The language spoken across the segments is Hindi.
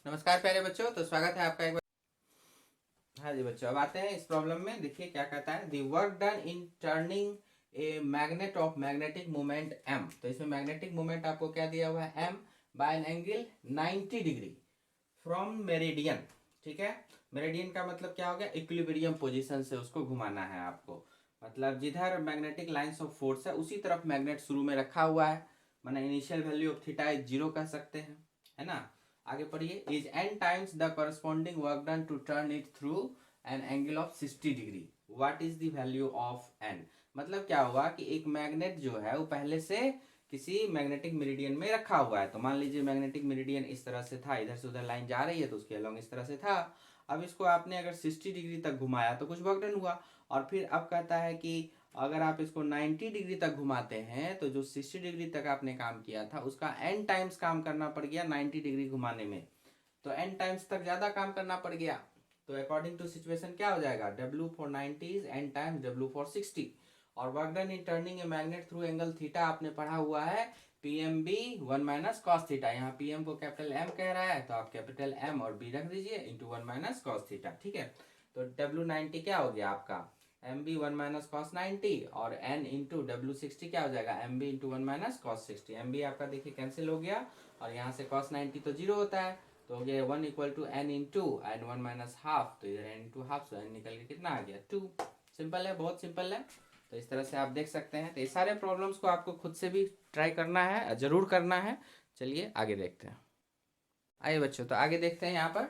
नमस्कार प्यारे बच्चों, तो स्वागत है आपका एक बार। हाँ जी बच्चों, अब आते हैं इस प्रॉब्लम में। देखिए क्या कहता है, the work done in turning A magnet of magnetic moment m। तो इसमें मैग्नेटिक मोमेंट आपको क्या दिया हुआ है, m by an angle 90 degree from meridian. ठीक है, मेरिडियन का मतलब क्या हो गया, इक्विलिब्रियम पोजीशन से उसको घुमाना है आपको। मतलब जिधर मैग्नेटिक लाइंस ऑफ फोर्स है उसी तरफ मैग्नेट शुरू में रखा हुआ है। माना initial value of theta is 0 कह सकते हैं, है ना। आगे पढ़िए, is n times the corresponding work done to turn it through an angle of 60 degree. What is the value of n। मतलब क्या हुआ कि एक मैग्नेट जो है वो पहले से किसी मैग्नेटिक मेरिडियन में रखा हुआ है। तो मान लीजिए मैग्नेटिक मेरिडियन इस तरह से था, इधर से उधर लाइन जा रही है तो उसके अलोंग इस तरह से था। अब इसको आपने अगर 60 डिग्री तक घुमाया तो कुछ वर्क डन हुआ। और फिर अब कहता है कि अगर आप इसको 90 डिग्री तक घुमाते हैं तो जो 60 डिग्री तक आपने काम किया था उसका n टाइम्स काम करना पड़ गया 90 डिग्री घुमाने में। तो n टाइम्स तक ज़्यादा काम करना पड़ गया। तो अकॉर्डिंग टू सिचुएशन क्या हो जाएगा, W for 90 is n times W for 60। और work done in turning a magnet through angle theta आपने पढ़ा हुआ है PMB 1 माइनस कॉस थीटा। यहाँ PM को कैपिटल M कह रहा है तो आप कैपिटल M और B रख दीजिए इंटू 1 माइनस कॉस थीटा। ठीक है, तो W90 क्या हो गया आपका, MB 1 माइनस कॉस 90 और N इंटू W60 क्या हो जाएगा, MB into 1 minus cos 60। MB आपका देखिए कैंसिल हो गया और यहाँ से कॉस 90 तो जीरो होता है, तो हो गया 1 equal to N into n 1 minus half, तो इधर N इंटू हाफ, तो N निकल के कितना आ गया 2। सिंपल है, बहुत सिंपल है। तो इस तरह से आप देख सकते हैं। तो ये सारे प्रॉब्लम्स को आपको खुद से भी ट्राई करना है, जरूर करना है। चलिए आगे देखते हैं। आइए बच्चों, तो आगे देखते हैं। यहाँ पर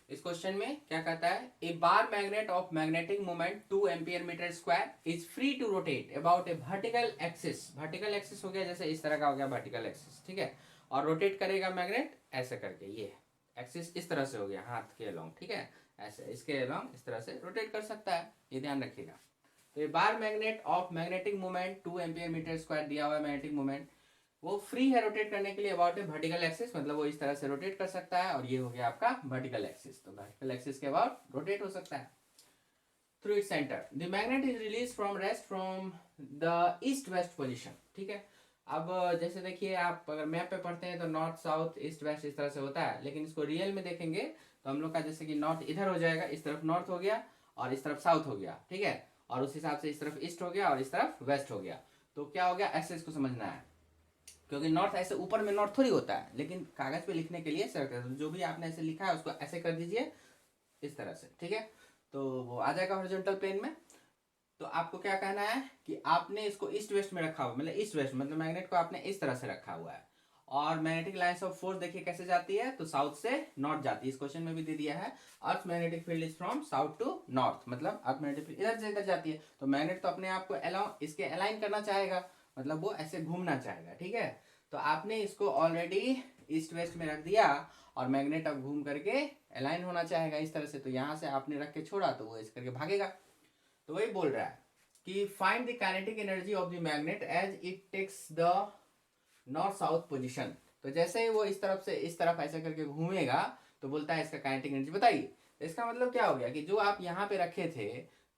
इस क्वेश्चन में क्या कहता है, a bar magnet of magnetic moment 2 ampere metre square is free to rotate about a vertical axis. Vertical axis हो गया जैसे इस तरह का हो गया वर्टिकल एक्सिस, ठीक है। और रोटेट करेगा मैग्नेट ऐसे करके, ये एक्सिस इस तरह से हो गया हाथ के अलोंग, ठीक है। ऐसे इसके अलोंग इस तरह से रोटेट कर सकता है, ये ध्यान रखिएगा। तो ये bar magnet of magnetic moment 2 ampere metre square दिया हुआ है मैग्नेटिक मोमेंट, वो फ्री है रोटेट करने के लिए अबाउट ए वर्टिकल एक्सिस। मतलब वो इस तरह से रोटेट कर सकता है और ये हो गया आपका वर्टिकल एक्सिस। तो वर्टिकल एक्सिस के अबाउट रोटेट हो सकता है through it centre. The magnet is release from rest from the east west position, ठीक है। अब जैसे देखिए, आप अगर मैप पे पढ़ते हैं तो नॉर्थ साउथ ईस्ट वेस्ट इस तरह से होता है, लेकिन इसको रियल में देखेंगे तो हम लोग का जैसे कि नॉर्थ इधर हो जाएगा, इस तरफ नॉर्थ हो गया और इस तरफ साउथ हो गया, ठीक है। और उस हिसाब से इस तरफ ईस्ट हो गया और इस तरफ वेस्ट हो गया। तो क्या हो गया, ऐसे इसको समझना है, क्योंकि नॉर्थ ऐसे ऊपर में नॉर्थ थोड़ी होता है, लेकिन कागज पे लिखने के लिए सर जो भी आपने ऐसे लिखा है उसको ऐसे कर दीजिए इस तरह से, ठीक है। तो वो आ जाएगा हॉरिजॉन्टल प्लेन में। तो आपको क्या कहना है कि आपने इसको ईस्ट वेस्ट में रखा हुआ, मतलब ईस्ट वेस्ट मतलब मैग्नेट को आपने इस तरह से रखा हुआ है। और मैग्नेटिक लाइंस ऑफ फोर्स देखिए कैसे जाती है, तो साउथ से नॉर्थ जाती है। इस क्वेश्चन में भी दे दिया है, earth magnetic field is from south to north, मतलब अर्थ मैग्नेटिक फील्ड इधर से इधर जाती है। तो मैग्नेट तो अपने आप को अलाउ इसके अलाइन करना चाहेगा, मतलब वो ऐसे घूमना चाहेगा, ठीक है। तो आपने इसको ऑलरेडी ईस्ट वेस्ट में रख दिया और मैग्नेट अब घूम करके अलाइन होना चाहेगा इस तरह से। तो यहाँ से आपने रख के छोड़ा तो वो इस करके भागेगा। तो वही बोल रहा है कि find the kinetic energy of the magnet as it takes the north south position. तो जैसे ही वो इस तरफ से इस तरफ ऐसे करके घूमेगा तो बोलता है इसका काइनेटिक एनर्जी बताइए। तो इसका मतलब क्या हो गया कि जो आप यहाँ पे रखे थे,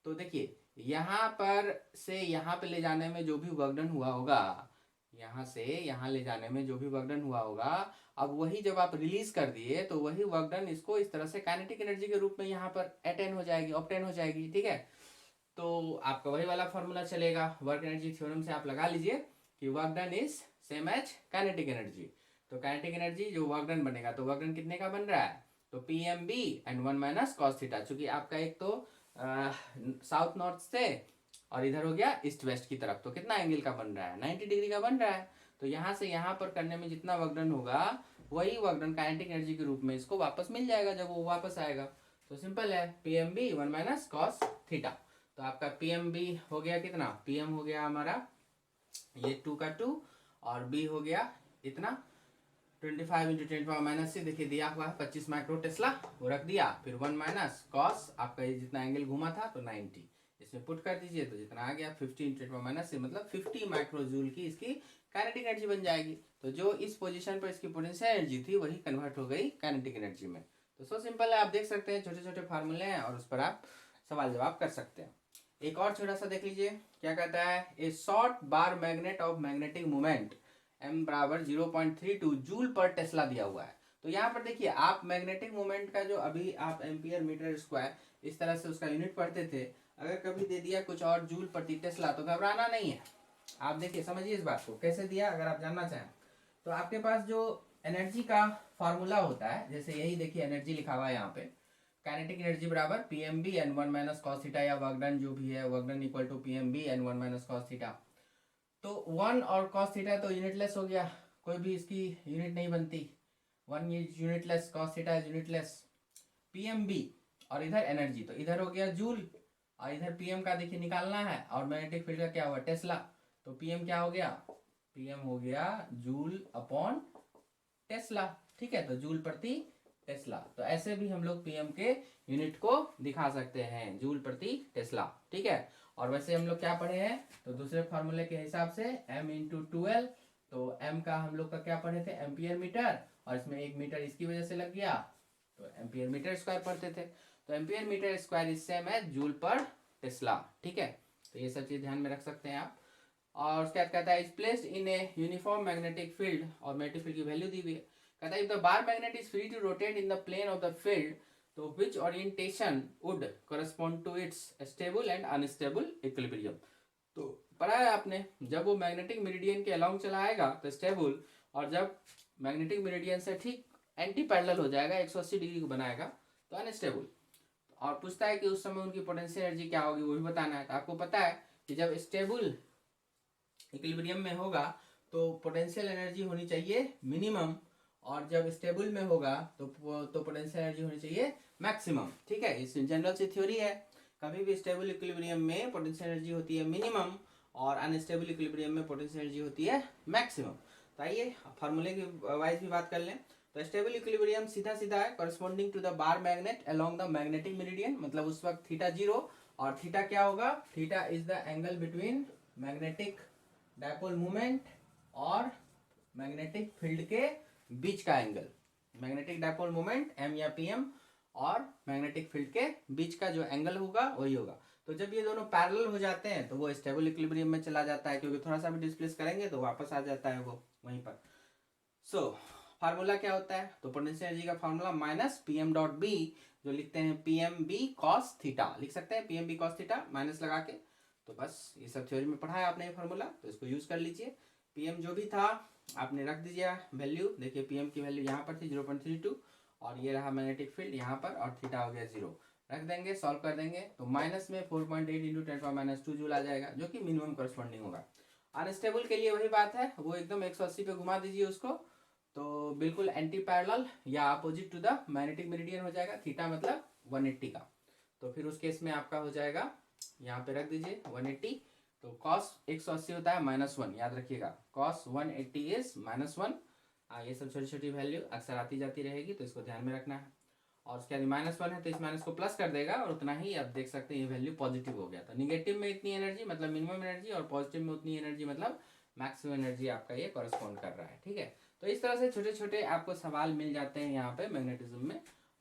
तो देखिए यहाँ पर से यहाँ पे ले जाने में जो भी वर्कडन हुआ होगा, यहाँ से यहाँ ले जाने में जो भी वर्कडन हुआ होगा, अब वही जब आप रिलीज कर दिए तो वही वर्कडन इसको इस तरह से काइनेटिक एनर्जी के रूप में यहाँ पर अटेन हो जाएगी, ऑब्टेन हो जाएगी, ठीक है। तो आपका वही वाला फॉर्मूला चलेगा, वर्क एनर्जी थ्योरम से आप लगा लीजिए कि work done is same as kinetic energy. तो काइनेटिक एनर्जी जो वर्क डन बनेगा, तो वर्क डन कितने का बन रहा है, तो PMB and 1 minus cos theta. चूंकि आपका एक तो साउथ नॉर्थ से और इधर हो गया ईस्ट वेस्ट की तरफ, तो कितना एंगल का बन रहा है, 90 डिग्री का बन रहा है। तो यहाँ से यहाँ पर करने में जितना वर्क डन होगा वही वर्क डन काइनेटिक एनर्जी के रूप में इसको वापस मिल जाएगा जब वो वापस आएगा। तो सिंपल है, PMB 1 माइनस कॉस थीटा। तो आपका PMB हो गया कितना, PM हो गया हमारा ये 2 का 2 और B हो गया इतना 25 इंटू 10⁻⁻6, देखिए दिया हुआ है 25 माइक्रो टेस्ला, वो रख दिया। फिर 1 माइनस कॉस आपका ये जितना एंगल घूमा था तो 90, इसमें पुट कर दीजिए तो जितना आ गया 50 इंटू 10⁻⁻6 मतलब 50 माइक्रो जूल की इसकी काइनेटिक एनर्जी बन जाएगी। तो जो इस पोजीशन पर इसकी पोटेंशियल एनर्जी थी वही कन्वर्ट हो गई काइनेटिक एनर्जी में। तो सो सिंपल है, आप देख सकते हैं छोटे छोटे फार्मूले हैं और उस पर आप सवाल जवाब कर सकते हैं। एक और छोटा सा देख लीजिए क्या कहता है, ए short bar magnet of magnetic moment m बराबर 0.32 जूल पर टेस्ला दिया हुआ है। तो यहाँ पर देखिए आप मैग्नेटिक मोमेंट का जो अभी आप एम्पियर मीटर स्क्वायर इस तरह से उसका यूनिट पढ़ते थे, अगर कभी दे दिया कुछ और जूल प्रति टेस्ला तो घबराना नहीं है। आप देखिए समझिए इस बात को कैसे दिया, अगर आप जानना चाहें तो आपके पास जो एनर्जी का फॉर्मूला होता है, जैसे यही देखिए एनर्जी लिखा हुआ है यहाँ पे, काइनेटिक एनर्जी बराबर P M B N one minus cos theta, या वर्क डन जो भी है work done equal to P M B N one minus cos theta. तो वन और कॉस थीटा तो यूनिटलेस हो गया, कोई भी इसकी यूनिट नहीं बनती, one is unitless, cos theta is unitless. P M B और इधर एनर्जी, तो इधर हो गया जूल और इधर पीएम का देखिए निकालना है, और मैग्नेटिक फील्ड का क्या हुआ टेस्ला, तो पीएम क्या हो गया, पीएम हो गया जूल अपॉन टेस्ला, ठीक है, तो जूल प्रति टेस्ला। तो ऐसे भी हम लोग पीएम के यूनिट को दिखा सकते हैं, जूल प्रति टेस्ला, ठीक है। और वैसे हम लोग क्या पढ़े हैं, तो दूसरे फार्मूले के हिसाब से m इंटू 12, तो m का हम लोग का क्या पढ़े थे एम्पियर मीटर, और इसमें 1 मीटर इसकी वजह से लग गया, तो एम्पियर मीटर स्क्वायर पढ़ते थे, तो ampere metre square is same है जूल पर टेस्ला, ठीक है। तो ये सब चीज ध्यान में रख सकते हैं आप। और उसके बाद कहता है is placed in a uniform magnetic field, और मैग्नेटिक फील्ड की वैल्यू दी हुई है। कहता है if the bar magnet is free to rotate in the plane of the field, तो which orientation would correspond to its stable and unstable equilibrium. तो पढ़ा है आपने, जब वो मैग्नेटिक मेरिडियन के अलोंग चला आएगा तो स्टेबल, और जब मैग्नेटिक मेरिडियन से ठीक एंटी पैरेलल हो जाएगा 180 डिग्री को बनाएगा तो अनस्टेबल। और पूछता है कि उस समय उनकी पोटेंशियल एनर्जी क्या होगी, वो भी बताना है। तो आपको पता है कि जब स्टेबल इक्विलिब्रियम में होगा तो पोटेंशियल एनर्जी होनी चाहिए मिनिमम, और जब स्टेबल में होगा तो पोटेंशियल एनर्जी होनी चाहिए मैक्सिमम, ठीक है। इस जनरल सी थ्योरी है, कभी भी स्टेबल इक्विलिब्रियम में पोटेंशियल एनर्जी होती है मिनिमम, और अनस्टेबल इक्विलिब्रियम में पोटेंशियल एनर्जी होती है मैक्सिमम। तो आइए फार्मूले की वाइज भी बात कर लें। तो स्टेबल इक्विलिब्रियम सीधा सीधा है corresponding to the bar magnet along the magnetic meridian, मतलब उस वक्त थीटा जीरो, और थीटा क्या होगा, theta is the angle between magnetic dipole moment और मैग्नेटिक फील्ड के बीच का एंगल। मैग्नेटिक डायपोल मोमेंट एम या पी एम और मैग्नेटिक फील्ड के बीच का जो एंगल होगा वही होगा। तो जब ये दोनों पैरेलल हो जाते हैं तो वो स्टेबल इक्विलिब्रियम में चला जाता है, क्योंकि थोड़ा सा भी डिस्प्लेस करेंगे तो वापस आ जाता है वो वहीं पर। सो फार्मूला क्या होता है, तो पोटेंशियल एनर्जी का formula minus P M dot B, जो लिखते हैं P M B cos theta, लिख सकते हैं P M B cos theta minus लगा के। तो बस ये सब थ्योरी में पढ़ा है आपने ये फार्मूला, तो इसको यूज कर लीजिए। पी एम जो भी था आपने रख दीजिए वैल्यू, देखिए पी एम की वैल्यू यहाँ पर थी 0.32, और ये रहा मैग्नेटिक फील्ड यहाँ पर, और थीटा हो गया 0, रख देंगे, सॉल्व कर देंगे तो माइनस में 4.8 इंटू 10⁻² जूल आ जाएगा, जो कि मिनिमम करस्पॉन्डिंग होगा। अनस्टेबल के लिए वही बात है, वो एकदम 180 पे घुमा दीजिए उसको, तो बिल्कुल एंटी पैरेलल या opposite to the magnetic meridian हो जाएगा, थीटा मतलब 180 का। तो फिर उस केस में आपका हो जाएगा, यहाँ पे रख दीजिए 180, तो कॉस 180 होता है -1, याद रखिएगा कॉस 180 इज -1। ये सब छोटी छोटी वैल्यू अक्सर आती जाती रहेगी, तो इसको ध्यान में रखना है। और उसके बाद -1 है तो इस माइनस को प्लस कर देगा, और उतना ही आप देख सकते हैं ये वैल्यू पॉजिटिव हो गया। तो निगेटिव में इतनी एनर्जी मतलब मिनिमम एनर्जी, और पॉजिटिव में उतनी एनर्जी मतलब मैक्सिमम एनर्जी आपका ये कॉरेस्पॉन्ड कर रहा है, ठीक है। तो इस तरह से छोटे छोटे आपको सवाल मिल जाते हैं यहाँ पे मैग्नेटिज्म में,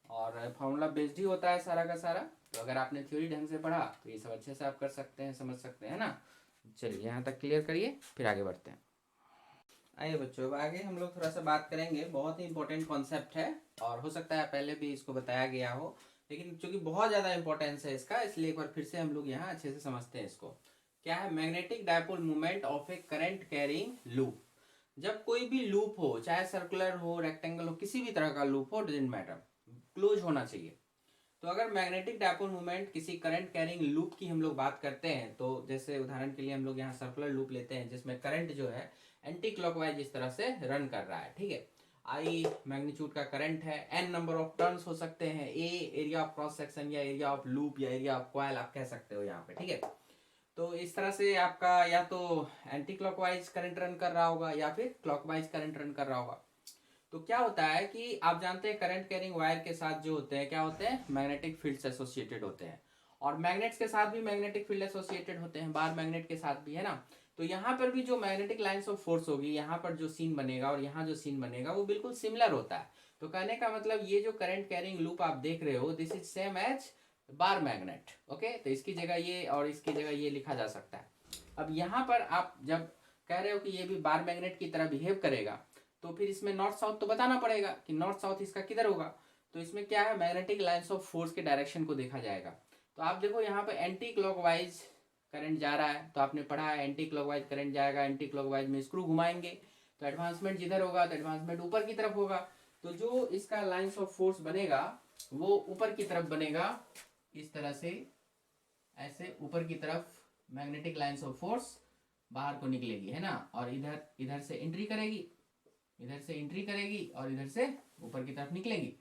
और फॉर्मूला बेस्ड ही होता है सारा का सारा। तो अगर आपने थ्योरी ढंग से पढ़ा तो ये सब अच्छे से आप कर सकते हैं, समझ सकते हैं ना। चलिए यहाँ तक क्लियर करिए, फिर आगे बढ़ते हैं। आइए बच्चों, अब आगे हम लोग थोड़ा सा बात करेंगे, बहुत ही इंपॉर्टेंट कॉन्सेप्ट है, और हो सकता है पहले भी इसको बताया गया हो, लेकिन चूंकि बहुत ज़्यादा इंपॉर्टेंस है इसका, इसलिए एक बार फिर से हम लोग यहाँ अच्छे से समझते हैं इसको। क्या है magnetic dipole movement of A current carrying loop. जब कोई भी लूप हो, चाहे सर्कुलर हो, रेक्टेंगल हो, किसी भी तरह का लूप हो, डजंट मैटर, क्लोज होना चाहिए। तो अगर मैग्नेटिक डायपोल मूवमेंट किसी करंट कैरिंग लूप की हम लोग बात करते हैं, तो जैसे उदाहरण के लिए हम लोग यहाँ सर्कुलर लूप लेते हैं जिसमें करंट जो है एंटी क्लॉकवाइज इस तरह से रन कर रहा है, ठीक है। आई मैग्नीट्यूड का करंट है, एन नंबर ऑफ टर्न्स हो सकते हैं, ए एरिया ऑफ क्रॉस सेक्शन या एरिया ऑफ लूप या एरिया ऑफ कॉइल आप कह सकते हो यहाँ पे, ठीक है। तो इस तरह से आपका या तो एंटी क्लॉकवाइज करंट रन कर रहा होगा या फिर क्लॉकवाइज करंट रन कर रहा होगा। तो क्या होता है कि आप जानते हैं करंट कैरिंग वायर के साथ जो होते हैं क्या होते हैं, मैग्नेटिक फील्ड्स एसोसिएटेड होते हैं, और मैग्नेट्स के साथ भी मैग्नेटिक फील्ड एसोसिएटेड होते हैं, बार मैग्नेट के साथ भी, है ना। तो यहाँ पर भी जो मैग्नेटिक लाइंस ऑफ फोर्स होगी, यहाँ पर जो सीन बनेगा और यहाँ जो सीन बनेगा वो बिल्कुल सिमिलर होता है। तो कहने का मतलब ये जो करंट कैरिंग लूप आप देख रहे हो, this is same as bar magnet, okay. तो इसकी जगह ये और इसकी जगह ये लिखा जा सकता है। अब यहाँ पर आप जब कह रहे हो कि ये भी बार मैग्नेट की तरह बिहेव करेगा, तो फिर इसमें नॉर्थ साउथ तो बताना पड़ेगा कि नॉर्थ साउथ इसका किधर होगा। तो इसमें क्या है, मैग्नेटिक लाइंस ऑफ फोर्स के डायरेक्शन को देखा जाएगा। तो आप देखो यहाँ पे एंटी क्लॉकवाइज करंट जा रहा है, तो आपने पढ़ा है एंटी क्लॉकवाइज करंट जाएगा, एंटी क्लॉकवाइज में स्क्रू घुमाएंगे तो एडवांसमेंट जिधर होगा तो एडवांसमेंट ऊपर की तरफ होगा। तो जो इसका लाइंस ऑफ फोर्स बनेगा वो ऊपर की तरफ बनेगा, इस तरह से ऐसे ऊपर की तरफ मैग्नेटिक लाइंस ऑफ फोर्स बाहर को निकलेगी, है ना। और इधर इधर से एंट्री करेगी, इधर से एंट्री करेगी और इधर से ऊपर की तरफ निकलेगी।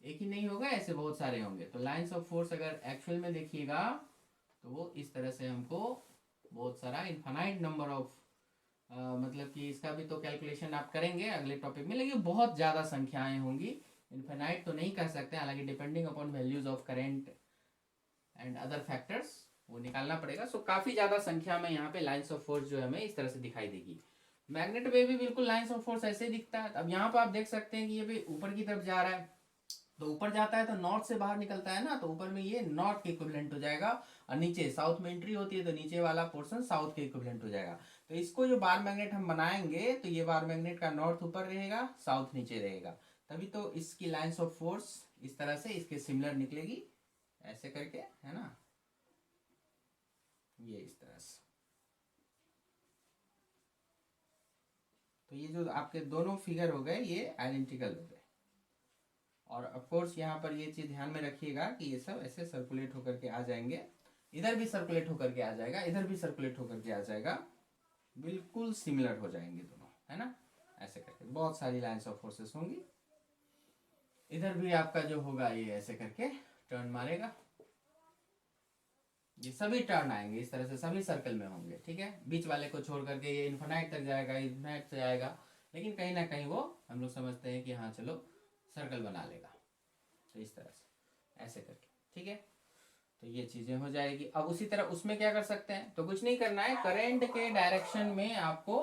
एक ही नहीं होगा, ऐसे बहुत सारे होंगे। तो लाइंस ऑफ फोर्स अगर एक्चुअल में देखिएगा तो वो इस तरह से हमको बहुत सारा इनफाइनाइट नंबर ऑफ मतलब कि इसका भी तो कैलकुलेशन आप करेंगे अगले टॉपिक में, लेकिन बहुत ज़्यादा संख्याएं होंगी। इनफाइनाइट तो नहीं कह सकते, हालांकि depending upon values of current and other factors वो निकालना पड़ेगा। सो काफ़ी ज़्यादा संख्या में यहाँ पे लाइंस ऑफ फोर्स जो है हमें इस तरह से दिखाई देगी। मैग्नेट में भी बिल्कुल लाइंस ऑफ फोर्स ऐसे दिखता है। अब यहाँ पर आप देख सकते हैं कि ये भी ऊपर की तरफ जा रहा है, तो ऊपर जाता है तो नॉर्थ से बाहर निकलता है ना, तो ऊपर में ये नॉर्थ के इक्विवेलेंट हो जाएगा, और नीचे साउथ में एंट्री होती है तो नीचे वाला पोर्शन साउथ के इक्विवेलेंट हो जाएगा। तो इसको जो बार मैग्नेट हम बनाएंगे तो ये बार मैग्नेट का नॉर्थ ऊपर रहेगा, साउथ नीचे रहेगा, तभी तो इसकी लाइंस ऑफ फोर्स इस तरह से इसके सिमिलर निकलेगी, ऐसे करके, है ना, ये इस तरह से। तो ये जो आपके दोनों फिगर हो गए ये आइडेंटिकल हो गए। और ऑफ कोर्स यहाँ पर ये चीज ध्यान में रखिएगा कि ये सब ऐसे सर्कुलेट होकर के आ जाएंगे, इधर भी सर्कुलेट होकर के आ जाएगा, इधर भी सर्कुलेट होकर के आ जाएगा, बिल्कुल सिमिलर हो जाएंगे दोनों, है ना। ऐसे करके बहुत सारी लाइंस ऑफ फोर्सेस होंगी। इधर भी आपका जो होगा ये ऐसे करके टर्न मारेगा, ये सभी टर्न आएंगे इस तरह से, सभी सर्कल में होंगे, ठीक है। बीच वाले को छोड़ करके ये इन्फिनाइट तक जाएगा, इन्फिनाइट से जाएगा, लेकिन कहीं ना कहीं वो हम लोग समझते हैं कि हाँ चलो सर्कल बना लेगा। तो इस तरह से ऐसे करके, ठीक है। तो ये चीजें हो जाएगी। अब उसी तरह उसमें क्या कर सकते हैं, तो कुछ नहीं करना है, करंट के डायरेक्शन में आपको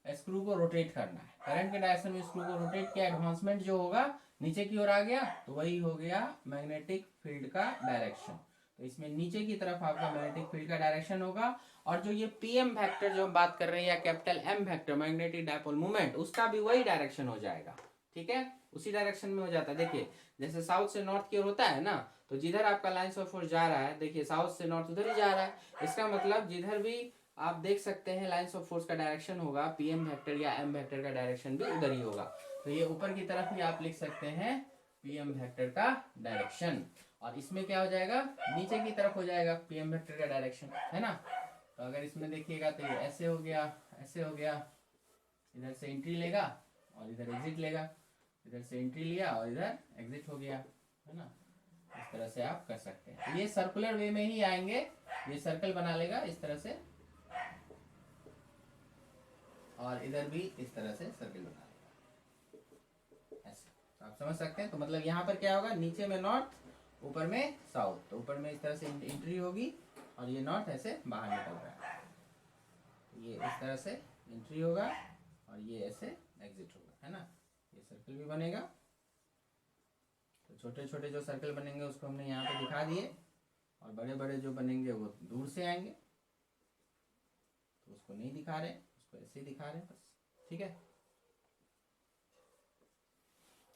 स्क्रू को रोटेट करना है। करंट के डायरेक्शन में स्क्रू को रोटेट किया, एडवांसमेंट जो होगा नीचे की ओर आ गया, तो वही हो गया मैग्नेटिक फील्ड का डायरेक्शन। तो इसमें नीचे की तरफ आपका मैग्नेटिक फील्ड का डायरेक्शन होगा। और जो ये पीएम वेक्टर जो हम बात कर रहे हैं, या capital M vector magnetic dipole moment, उसका भी वही डायरेक्शन हो जाएगा, ठीक है, उसी डायरेक्शन में हो जाता है। देखिए जैसे साउथ से नॉर्थ की ओर होता है ना, तो जिधर आपका लाइंस ऑफ फोर्स जा रहा है, देखिए साउथ से नॉर्थ उधर ही जा रहा है। इसका मतलब जिधर भी आप देख सकते हैं लाइंस ऑफ फोर्स का डायरेक्शन होगा, पीएम वेक्टर या एम वेक्टर का डायरेक्शन भी उधर ही होगा। तो ये ऊपर की तरफ भी आप लिख सकते हैं पीएम वेक्टर का डायरेक्शन, और इसमें क्या हो जाएगा, नीचे की तरफ हो जाएगा पीएम वेक्टर का डायरेक्शन, है ना। तो अगर इसमें देखिएगा तो ये ऐसे हो गया, ऐसे हो गया, इधर से एंट्री लेगा और इधर एग्जिट लेगा, इधर से एंट्री लिया और इधर एग्जिट हो गया, है ना। इस तरह से आप कर सकते हैं। ये सर्कुलर वे में ही आएंगे, ये सर्कल बना लेगा इस तरह से, और इधर भी इस तरह से सर्कल बना लेगा, ऐसे। तो आप समझ सकते हैं। तो मतलब यहाँ पर क्या होगा, नीचे में नॉर्थ, ऊपर में साउथ, तो ऊपर में इस तरह से एंट्री होगी और ये नॉर्थ ऐसे बाहर निकल रहा है, ये इस तरह से एंट्री होगा और ये ऐसे एग्जिट होगा, है ना। ये सर्कल भी बनेगा। तो छोटे छोटे जो सर्कल बनेंगे उसको हमने यहाँ पे दिखा दिए, और बड़े बड़े जो बनेंगे वो दूर से आएंगे, तो उसको नहीं दिखा रहे, उसको ऐसे ही दिखा रहे हैं बस, ठीक है,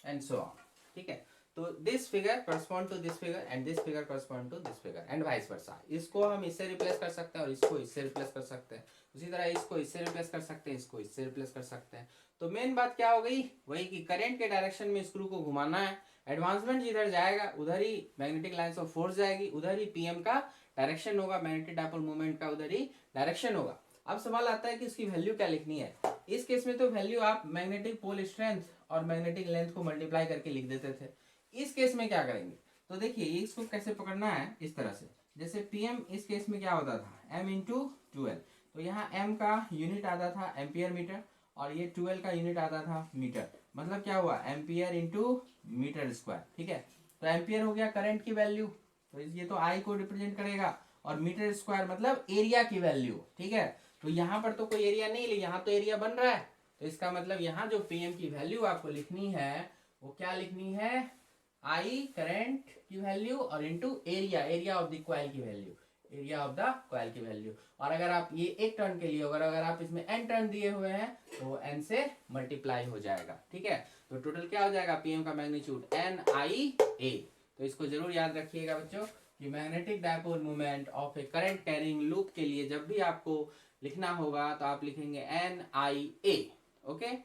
एंड सो ऑन, ठीक है। तो this figure correspond to this figure and this figure correspond to this figure and vice versa. इसको हम इससे रिप्लेस कर सकते हैं और इसको इससे रिप्लेस कर सकते हैं, उसी तरह इसको इससे रिप्लेस कर सकते हैं, इसको इससे रिप्लेस कर सकते हैं। तो मेन बात क्या हो गई, वही कि करंट के डायरेक्शन में स्क्रू को घुमाना है, एडवांसमेंट जिधर जाएगा उधर ही मैग्नेटिक लाइंस ऑफ फोर्स जाएगी, उधर ही पीएम का डायरेक्शन होगा, मैग्नेटिक डायपोल मोमेंट का उधर ही डायरेक्शन होगा। अब सवाल आता है कि इसकी वैल्यू क्या लिखनी है। इस केस में तो वैल्यू आप मैग्नेटिक पोल स्ट्रेंथ और मैग्नेटिक लेंथ को मल्टीप्लाई करके लिख देते थे। इस केस में क्या करेंगे, तो देखिए इसको कैसे पकड़ना है, इस तरह से, जैसे पीएम इस केस में क्या होता था, m इंटू 12, तो यहाँ m का यूनिट आता था एम्पियर मीटर और ये 12 का यूनिट आता था मीटर, मतलब क्या हुआ एम्पियर इंटू मीटर स्क्वायर, ठीक है। तो एम्पियर हो गया करंट की वैल्यू, तो ये तो I को रिप्रेजेंट करेगा, और मीटर स्क्वायर मतलब एरिया की वैल्यू, ठीक है। तो यहाँ पर तो कोई एरिया नहीं, यहाँ तो एरिया बन रहा है, तो इसका मतलब यहाँ जो पीएम की वैल्यू आपको लिखनी है वो क्या लिखनी है, I करंट की वैल्यू और into area, area of the coil की value. Area of the coil की वैल्यू। और अगर आप ये एक टर्न के लिए अगर आप इसमें n टर्न दिए हुए हैं तो n से मल्टीप्लाई हो जाएगा, ठीक है। तो टोटल क्या हो जाएगा, पीएम का मैग्नीट्यूड NIA। तो इसको जरूर याद रखिएगा बच्चों कि magnetic dipole moment of A current carrying loop के लिए जब भी आपको लिखना होगा तो आप लिखेंगे NIA, ओके।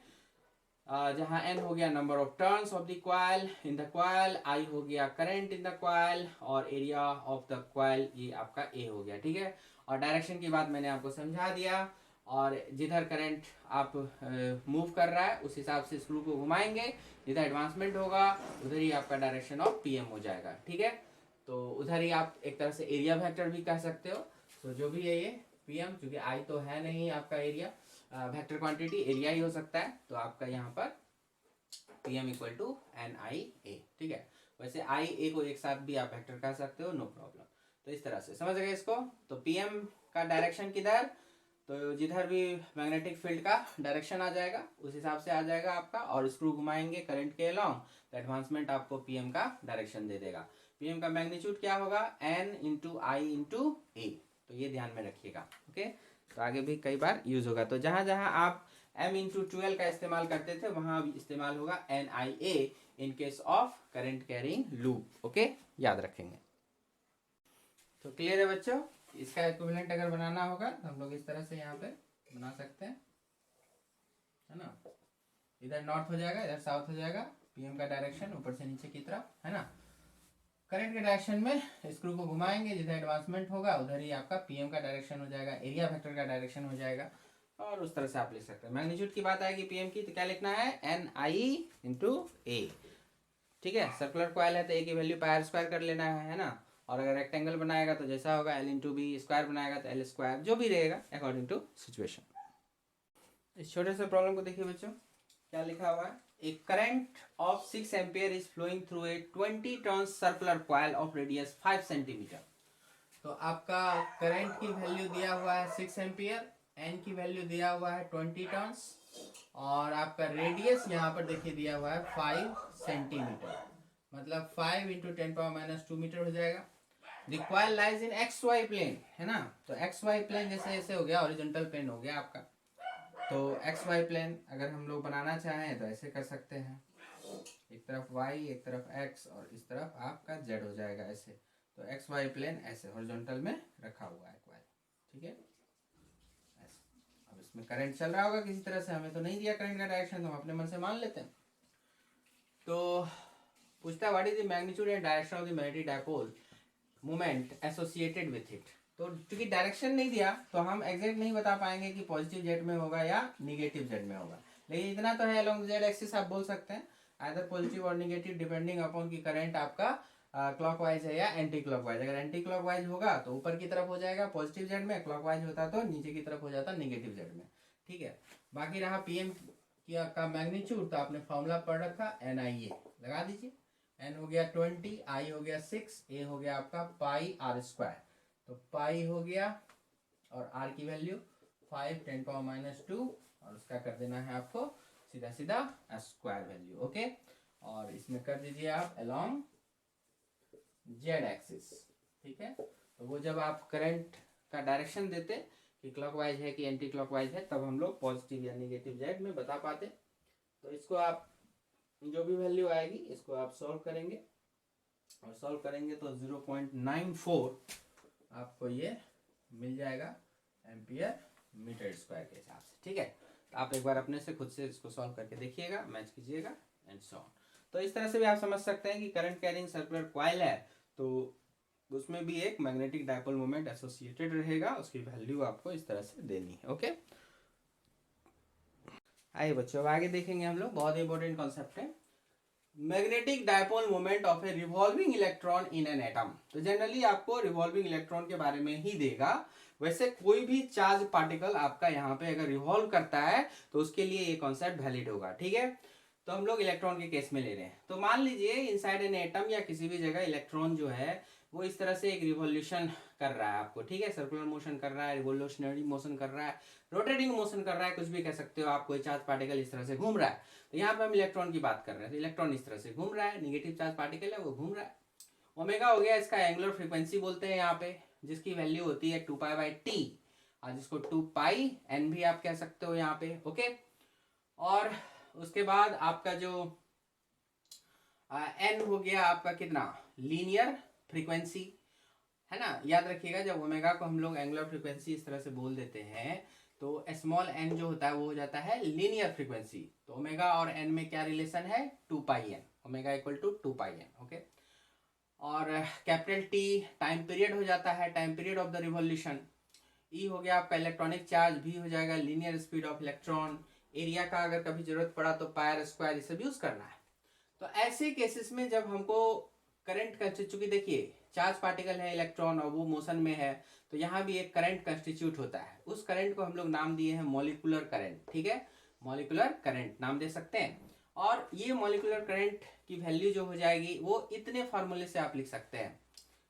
जहां n हो गया number of turns of the coil in the coil, i हो गया करंट इन द कॉइल, और एरिया ऑफ द कॉइल ये आपका a हो गया, ठीक है। और डायरेक्शन की बात मैंने आपको समझा दिया, और जिधर करंट आप मूव कर रहा है उस हिसाब से स्क्रू को घुमाएंगे, जिधर एडवांसमेंट होगा उधर ही आपका डायरेक्शन ऑफ पीएम हो जाएगा, ठीक है। तो उधर ही आप एक तरह से एरिया वेक्टर भी कह सकते हो। तो जो भी है ये पीएम, क्योंकि आई तो है नहीं आपका एरिया वेक्टर क्वांटिटी, एरिया ही हो सकता है, तो आपका यहाँ पर पीएम इक्वल टू NIA, ठीक है। वैसे आई ए को एक साथ भी आप वेक्टर कह सकते हो, नो प्रॉब्लम। तो इस तरह से समझ गए इसको। तो पीएम का डायरेक्शन किधर, तो जिधर भी मैग्नेटिक फील्ड का डायरेक्शन आ जाएगा उस हिसाब से आ जाएगा आपका, और स्क्रू घुमाएंगे करंट के अलोंग तो एडवांसमेंट आपको पीएम का डायरेक्शन दे देगा। पीएम का मैग्नीट्यूड क्या होगा, N इंटू आई इंटू ए, तो ये ध्यान में रखिएगा, ओके। तो आगे भी कई बार यूज होगा। तो जहां जहां आप m इंटू 12 का इस्तेमाल करते थे वहां भी इस्तेमाल होगा NIA in case of current carrying loop, okay, याद रखेंगे। तो क्लियर है बच्चों। इसका इक्विवेलेंट अगर बनाना होगा तो हम लोग इस तरह से यहाँ पे बना सकते हैं, है ना। इधर नॉर्थ हो जाएगा, इधर साउथ हो जाएगा, पीएम का डायरेक्शन ऊपर से नीचे की तरफ, है ना। करंट के डायरेक्शन में स्क्रू को घुमाएंगे, जिधर एडवांसमेंट होगा उधर ही आपका पीएम का डायरेक्शन हो जाएगा, एरिया वेक्टर का डायरेक्शन हो जाएगा, और उस तरह से आप लिख सकते हैं। मैग्नीट्यूड की बात आएगी पीएम की तो क्या लिखना है, NI इंटू ए, ठीक है। सर्कुलर कॉइल है तो ए की वैल्यू पाई स्क्वायर कर लेना है ना। और अगर रेक्टेंगल बनाएगा तो जैसा होगा L इंटू बी, स्क्वायर बनाएगा तो L स्क्वायर, जो भी रहेगा अकॉर्डिंग टू सिचुएशन। इस छोटे से प्रॉब्लम को देखिए बच्चों, क्या लिखा हुआ है, a current of 6 ampere is flowing through a 20 turn circular coil of radius 5 centimetre. तो आपका करंट की वैल्यू दिया हुआ है 6 एम्पियर, एन की वैल्यू दिया हुआ है 20 टर्न्स, और आपका रेडियस यहाँ पर देखिए दिया हुआ है 5 सेंटीमीटर, मतलब 5 इंटू 10⁻⁻2 मीटर हो जाएगा। The coil lies in XY plane, है ना। तो XY प्लेन जैसे ऐसे हो गया, हॉरिजॉन्टल प्लेन हो गया आपका। तो XY प्लेन अगर हम लोग बनाना चाहें तो ऐसे कर सकते हैं, एक तरफ Y एक तरफ X और इस तरफ आपका Z हो जाएगा ऐसे। तो XY प्लेन ऐसे हॉरिजॉन्टल में रखा हुआ है कॉइल, ठीक है ऐसे। अब इसमें करंट चल रहा होगा किसी तरह से, हमें तो नहीं दिया करंट का डायरेक्शन, तो हम अपने मन से मान लेते हैं। तो पूछता है what is the magnitude and direction of the magnetic dipole moment associated with it. तो क्योंकि डायरेक्शन नहीं दिया तो हम एग्जैक्ट नहीं बता पाएंगे कि पॉजिटिव जेड में होगा या निगेटिव जेड में होगा, लेकिन इतना तो है अलोंग जेड एक्सिस आप बोल सकते हैं आइदर पॉजिटिव और निगेटिव डिपेंडिंग अपॉन की करंट आपका क्लॉकवाइज है या एंटी क्लॉकवाइज। अगर एंटी क्लॉकवाइज होगा तो ऊपर की तरफ हो जाएगा पॉजिटिव जेड में, क्लॉकवाइज होता तो नीचे की तरफ हो जाता निगेटिव जेड में, ठीक है। बाकी रहा पीएम का मैग्नीट्यूड, तो आपने फॉर्मूला पढ़ रखा NIA लगा दीजिए। n हो गया 20, i हो गया 6, a हो गया आपका पाई r स्क्वायर। तो पाई हो गया और r की वैल्यू 5 10⁻⁻2, और उसका कर देना है आपको सीधा सीधा स्क्वायर वैल्यू, ओके। और इसमें कर दीजिए आप अलोंग जेड एक्सिस, ठीक है। तो वो जब आप करंट का डायरेक्शन देते कि क्लॉकवाइज है कि एंटी क्लॉकवाइज है, तब हम लोग पॉजिटिव या निगेटिव जेड में बता पाते। तो इसको आप जो भी वैल्यू आएगी इसको आप सॉल्व करेंगे, और सॉल्व करेंगे तो 0.94 आपको ये मिल जाएगा एम्पियर मीटर स्क्वायर के हिसाब से, ठीक है। तो आप एक बार अपने से खुद से इसको सॉल्व करके देखिएगा, मैच कीजिएगा एंड सो ऑन। तो इस तरह से भी आप समझ सकते हैं कि करंट कैरिंग सर्कुलर कॉइल है तो उसमें भी एक मैग्नेटिक डायपोल मोमेंट एसोसिएटेड रहेगा, उसकी वैल्यू आपको इस तरह से देनी है, ओके। आइए बच्चों अब आगे देखेंगे हम लोग, बहुत इंपॉर्टेंट कॉन्सेप्ट है, magnetic dipole moment of A revolving electron in an atom. तो जनरली आपको रिवॉल्विंग इलेक्ट्रॉन के बारे में ही देगा, वैसे कोई भी चार्ज पार्टिकल आपका यहाँ पे अगर रिवॉल्व करता है तो उसके लिए ये कॉन्सेप्ट वैलिड होगा, ठीक है। तो हम लोग इलेक्ट्रॉन के केस में ले रहे हैं, तो मान लीजिए इनसाइड एन एटम या किसी भी जगह इलेक्ट्रॉन जो है वो इस तरह से एक रिवॉल्यूशन कर रहा है आपको, ठीक है, सर्कुलर मोशन कर रहा है, रिवोल्यूशनरी मोशन कर रहा है, रोटेटिंग मोशन कर रहा है, कुछ भी कह सकते हो आप। कोई चार्ज पार्टिकल इस तरह से घूम रहा है, तो यहाँ पे हम इलेक्ट्रॉन की बात कर रहे हैं, तो इलेक्ट्रॉन इस तरह से घूम रहा है, निगेटिव चार्ज पार्टिकल है वो घूम रहा है। ओमेगा हो गया इसका एंगुलर फ्रीक्वेंसी बोलते हैं यहाँ पे, जिसकी वैल्यू होती है 2π/t, और जिसको 2πn भी आप कह सकते हो यहाँ पे, ओके। और उसके बाद आपका जो n हो गया आपका कितना, लीनियर फ्रीक्वेंसी, है ना। याद रखिएगा जब ओमेगा को हम लोग एंगुलर फ्रीक्वेंसी इस तरह से बोल देते हैं तो स्मॉल n जो होता है वो हो जाता है लीनियर फ्रीक्वेंसी। तो ओमेगा और n में क्या रिलेशन है, 2πn, omega equal to 2πn, okay. और कैपिटल T टाइम पीरियड हो जाता है, time period of the revolution. E हो गया आपका इलेक्ट्रॉनिक चार्ज, V हो जाएगा linear speed of electron. Area का अगर कभी जरूरत पड़ा तो पायर स्क्वायर, ये सब यूज करना है। तो ऐसे केसेस में जब हमको करंट का, चूंकि देखिए चार्ज पार्टिकल है इलेक्ट्रॉन और वो मोशन में है, तो यहाँ भी एक करंट कंस्टिट्यूट होता है। उस करंट को हम लोग नाम दिए हैं मॉलिक्यूलर करंट, ठीक है, मॉलिक्यूलर करंट नाम दे सकते हैं। और ये मॉलिक्यूलर करंट की वैल्यू जो हो जाएगी वो इतने फार्मूले से आप लिख सकते हैं।